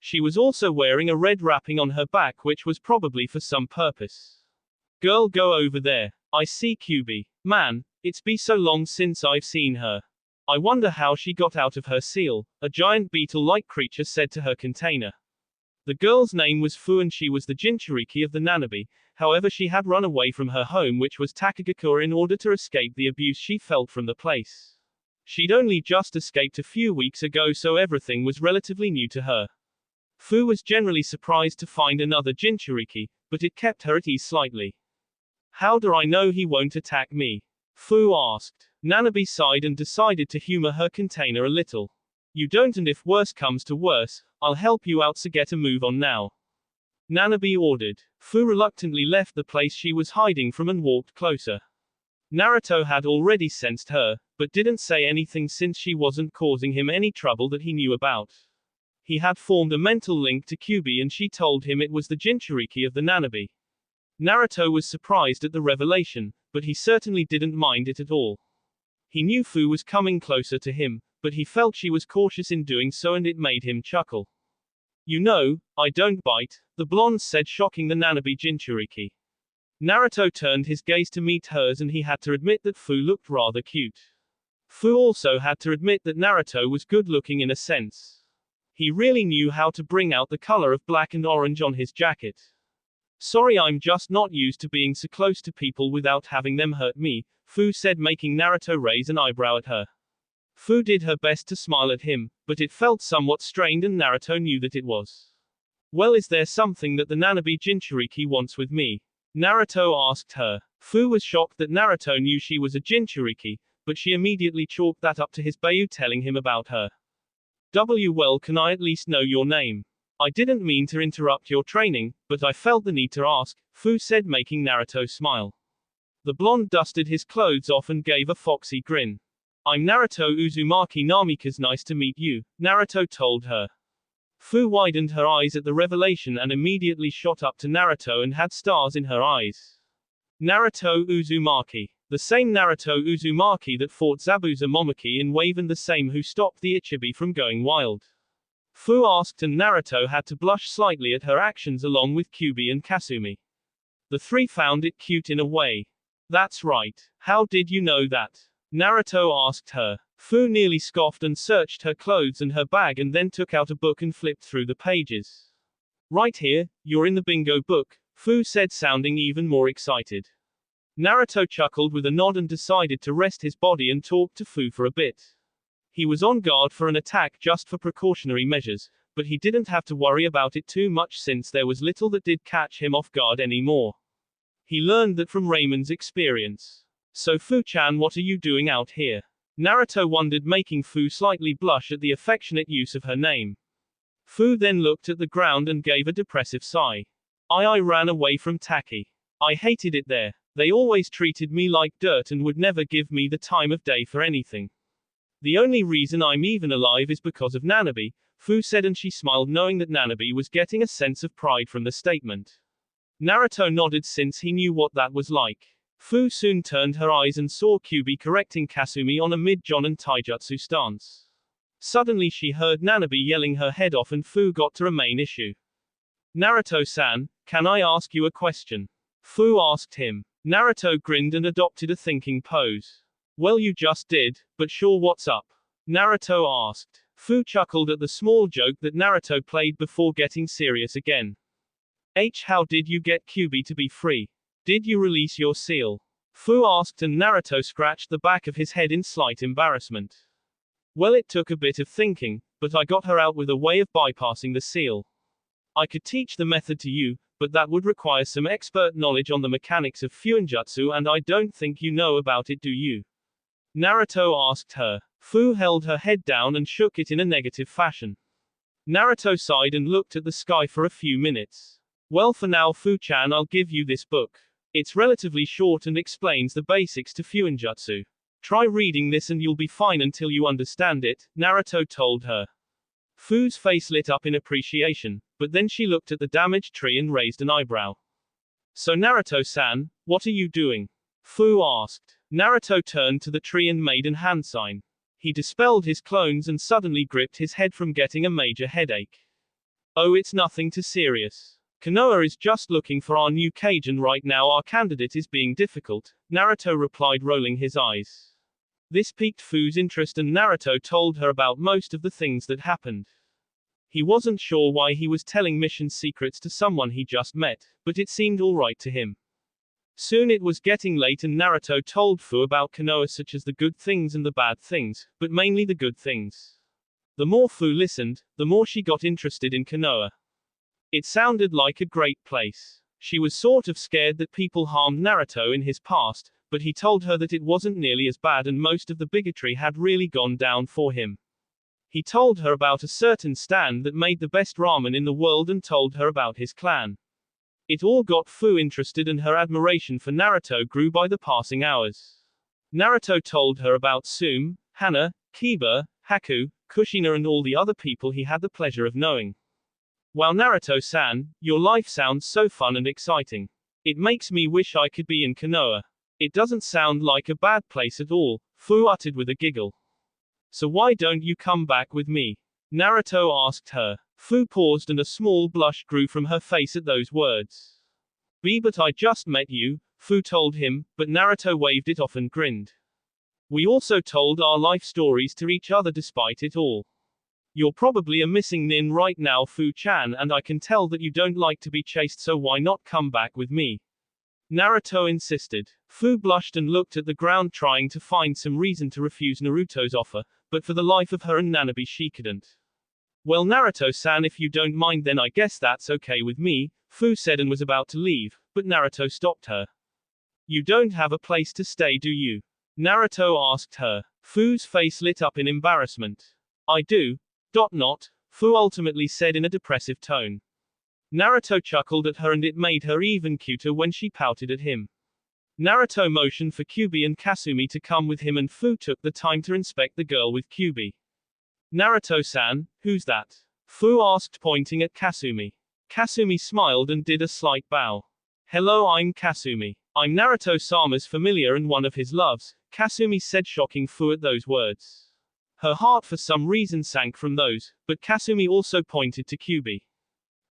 S1: She was also wearing a red wrapping on her back, which was probably for some purpose. Girl, go over there. I see Kyuubi. Man, it's been so long since I've seen her. I wonder how she got out of her seal, a giant beetle-like creature said to her container. The girl's name was Fu and she was the Jinchuriki of the Nanabe, however she had run away from her home, which was Takagakura, in order to escape the abuse she felt from the place. She'd only just escaped a few weeks ago, so everything was relatively new to her. Fu was generally surprised to find another Jinchuriki, but it kept her at ease slightly. How do I know he won't attack me? Fu asked. Nanabe sighed and decided to humor her container a little. You don't, and if worse comes to worse, I'll help you out, so get a move on now. Nanabe ordered. Fu reluctantly left the place she was hiding from and walked closer. Naruto had already sensed her, but didn't say anything since she wasn't causing him any trouble that he knew about. He had formed a mental link to Kyuubi and she told him it was the Jinchuriki of the Nanabe. Naruto was surprised at the revelation, but he certainly didn't mind it at all. He knew Fu was coming closer to him, but he felt she was cautious in doing so and it made him chuckle. You know, I don't bite, the blonde said, shocking the Nanabe Jinchuriki. Naruto turned his gaze to meet hers and he had to admit that Fu looked rather cute. Fu also had to admit that Naruto was good looking in a sense. He really knew how to bring out the color of black and orange on his jacket. Sorry, I'm just not used to being so close to people without having them hurt me, Fu said, making Naruto raise an eyebrow at her. Fu did her best to smile at him, but it felt somewhat strained and Naruto knew that it was. Well, is there something that the Nanabe Jinchuriki wants with me? Naruto asked her. Fu was shocked that Naruto knew she was a Jinchuriki, but she immediately chalked that up to his Bayu telling him about her. Well, can I at least know your name? I didn't mean to interrupt your training, but I felt the need to ask, Fu said, making Naruto smile. The blonde dusted his clothes off and gave a foxy grin. I'm Naruto Uzumaki Namikaze, nice to meet you, Naruto told her. Fu widened her eyes at the revelation and immediately shot up to Naruto and had stars in her eyes. Naruto Uzumaki. The same Naruto Uzumaki that fought Zabuza Momoki in Wave and the same who stopped the Ichibi from going wild. Fu asked and Naruto had to blush slightly at her actions along with Kyuubi and Kasumi. The three found it cute in a way. That's right. How did you know that? Naruto asked her. Fu nearly scoffed and searched her clothes and her bag and then took out a book and flipped through the pages. Right here, you're in the bingo book, Fu said, sounding even more excited. Naruto chuckled with a nod and decided to rest his body and talk to Fu for a bit. He was on guard for an attack just for precautionary measures, but he didn't have to worry about it too much since there was little that did catch him off guard anymore. He learned that from Raymond's experience. So Fu-chan, what are you doing out here? Naruto wondered, making Fu slightly blush at the affectionate use of her name. Fu then looked at the ground and gave a depressive sigh. I ran away from Taki. I hated it there. They always treated me like dirt and would never give me the time of day for anything. The only reason I'm even alive is because of Nanabe, Fu said, and she smiled knowing that Nanabe was getting a sense of pride from the statement. Naruto nodded since he knew what that was like. Fu soon turned her eyes and saw Kyubi correcting Kasumi on a mid-jonin taijutsu stance. Suddenly she heard Nanabe yelling her head off and Fu got to a main issue. Naruto-san, can I ask you a question? Fu asked him. Naruto grinned and adopted a thinking pose. Well, you just did, but sure, what's up? Naruto asked. Fu chuckled at the small joke that Naruto played before getting serious again. How did you get Kyubi to be free? Did you release your seal? Fu asked and Naruto scratched the back of his head in slight embarrassment. Well, it took a bit of thinking, but I got her out with a way of bypassing the seal. I could teach the method to you, but that would require some expert knowledge on the mechanics of Fuinjutsu and I don't think you know about it, do you? Naruto asked her. Fu held her head down and shook it in a negative fashion. Naruto sighed and looked at the sky for a few minutes. Well, for now, Fu-chan, I'll give you this book. It's relatively short and explains the basics to Fuinjutsu. Try reading this and you'll be fine until you understand it, Naruto told her. Fu's face lit up in appreciation, but then she looked at the damaged tree and raised an eyebrow. So Naruto-san, what are you doing? Fu asked. Naruto turned to the tree and made an hand sign. He dispelled his clones and suddenly gripped his head from getting a major headache. Oh, it's nothing too serious. Konoha is just looking for our new cage and right now our candidate is being difficult, Naruto replied, rolling his eyes. This piqued Fu's interest and Naruto told her about most of the things that happened. He wasn't sure why he was telling mission secrets to someone he just met, but it seemed alright to him. Soon it was getting late and Naruto told Fu about Konoha, such as the good things and the bad things, but mainly the good things. The more Fu listened, the more she got interested in Konoha. It sounded like a great place. She was sort of scared that people harmed Naruto in his past, but he told her that it wasn't nearly as bad and most of the bigotry had really gone down for him. He told her about a certain stand that made the best ramen in the world and told her about his clan. It all got Fu interested and her admiration for Naruto grew by the passing hours. Naruto told her about Tsume, Hana, Kiba, Haku, Kushina and all the other people he had the pleasure of knowing. Wow, Naruto-san, your life sounds so fun and exciting. It makes me wish I could be in Konoha. It doesn't sound like a bad place at all, Fu uttered with a giggle. So why don't you come back with me? Naruto asked her. Fu paused and a small blush grew from her face at those words. But I just met you, Fu told him, but Naruto waved it off and grinned. We also told our life stories to each other despite it all. You're probably a missing nin right now, Fu-chan, and I can tell that you don't like to be chased, so why not come back with me? Naruto insisted. Fu blushed and looked at the ground trying to find some reason to refuse Naruto's offer, but for the life of her and Nanabe she couldn't. Well, Naruto-san, if you don't mind then I guess that's okay with me, Fu said and was about to leave, but Naruto stopped her. You don't have a place to stay, do you? Naruto asked her. Fu's face lit up in embarrassment. I do. Fu ultimately said in a depressive tone. Naruto chuckled at her and it made her even cuter when she pouted at him. Naruto motioned for Kyubi and Kasumi to come with him and Fu took the time to inspect the girl with Kyubi. Naruto-san, who's that? Fu asked, pointing at Kasumi. Kasumi smiled and did a slight bow. Hello, I'm Kasumi. I'm Naruto-sama's familiar and one of his loves, Kasumi said, shocking Fu at those words. Her heart for some reason sank from those, but Kasumi also pointed to Kyubi.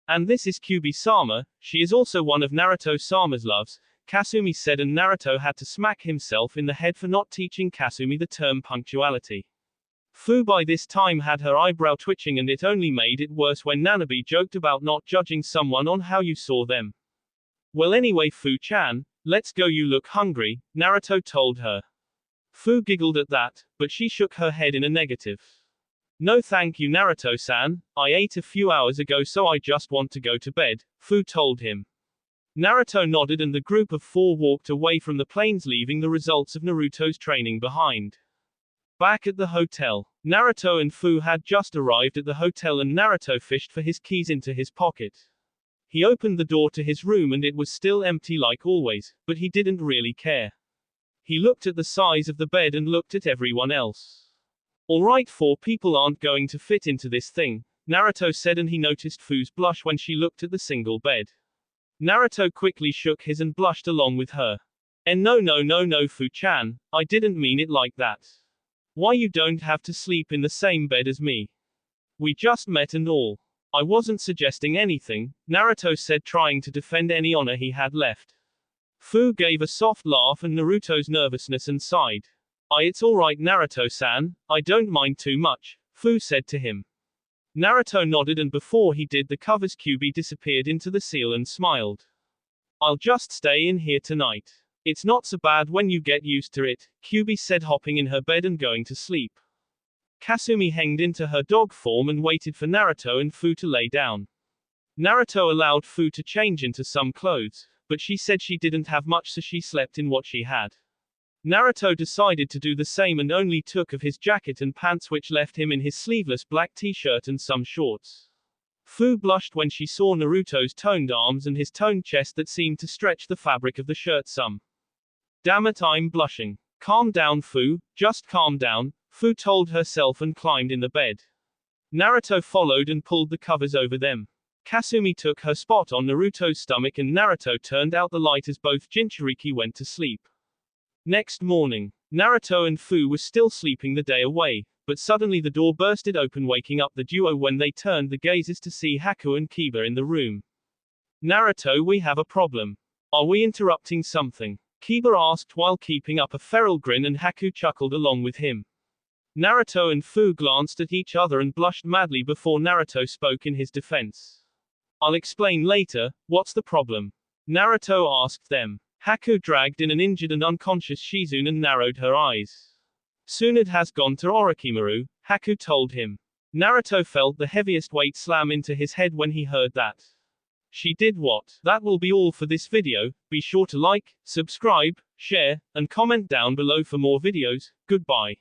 S1: And this is Kyubi-sama, she is also one of Naruto-sama's loves, Kasumi said, and Naruto had to smack himself in the head for not teaching Kasumi the term punctuality. Fu by this time had her eyebrow twitching and it only made it worse when Nanabe joked about not judging someone on how you saw them. Well anyway, Fu-chan, let's go, you look hungry, Naruto told her. Fu giggled at that, but she shook her head in a negative. No thank you, Naruto-san, I ate a few hours ago so I just want to go to bed, Fu told him. Naruto nodded and the group of four walked away from the plains, leaving the results of Naruto's training behind. Back at the hotel, Naruto and Fu had just arrived at the hotel and Naruto fished for his keys into his pocket. He opened the door to his room and it was still empty like always, but he didn't really care. He looked at the size of the bed and looked at everyone else. Alright, 4 people aren't going to fit into this thing, Naruto said, and he noticed Fu's blush when she looked at the single bed. Naruto quickly shook his and blushed along with her. And no, Fu-chan, I didn't mean it like that. Why you don't have to sleep in the same bed as me? We just met and all. I wasn't suggesting anything, Naruto said, trying to defend any honor he had left. Fu gave a soft laugh and Naruto's nervousness and sighed. It's alright Naruto-san, I don't mind too much, Fu said to him. Naruto nodded and before he did the covers Kyubi disappeared into the seal and smiled. I'll just stay in here tonight. It's not so bad when you get used to it, Kyubi said, hopping in her bed and going to sleep. Kasumi hanged into her dog form and waited for Naruto and Fu to lay down. Naruto allowed Fu to change into some clothes, but she said she didn't have much, so she slept in what she had. Naruto decided to do the same and only took off his jacket and pants, which left him in his sleeveless black t-shirt and some shorts. Fu blushed when she saw Naruto's toned arms and his toned chest that seemed to stretch the fabric of the shirt some. Damn it, I'm blushing. Calm down, Fu, just calm down, Fu told herself and climbed in the bed. Naruto followed and pulled the covers over them. Kasumi took her spot on Naruto's stomach and Naruto turned out the light as both Jinchuriki went to sleep. Next morning, Naruto and Fu were still sleeping the day away, but suddenly the door bursted open, waking up the duo when they turned the gazes to see Haku and Kiba in the room. Naruto, we have a problem. Are we interrupting something? Kiba asked while keeping up a feral grin, and Haku chuckled along with him. Naruto and Fu glanced at each other and blushed madly before Naruto spoke in his defense. I'll explain later, what's the problem? Naruto asked them. Haku dragged in an injured and unconscious Shizune and narrowed her eyes. Tsunade has gone to Orochimaru, Haku told him. Naruto felt the heaviest weight slam into his head when he heard that. She did what? That will be all for this video. Be sure to like, subscribe, share, and comment down below for more videos. Goodbye.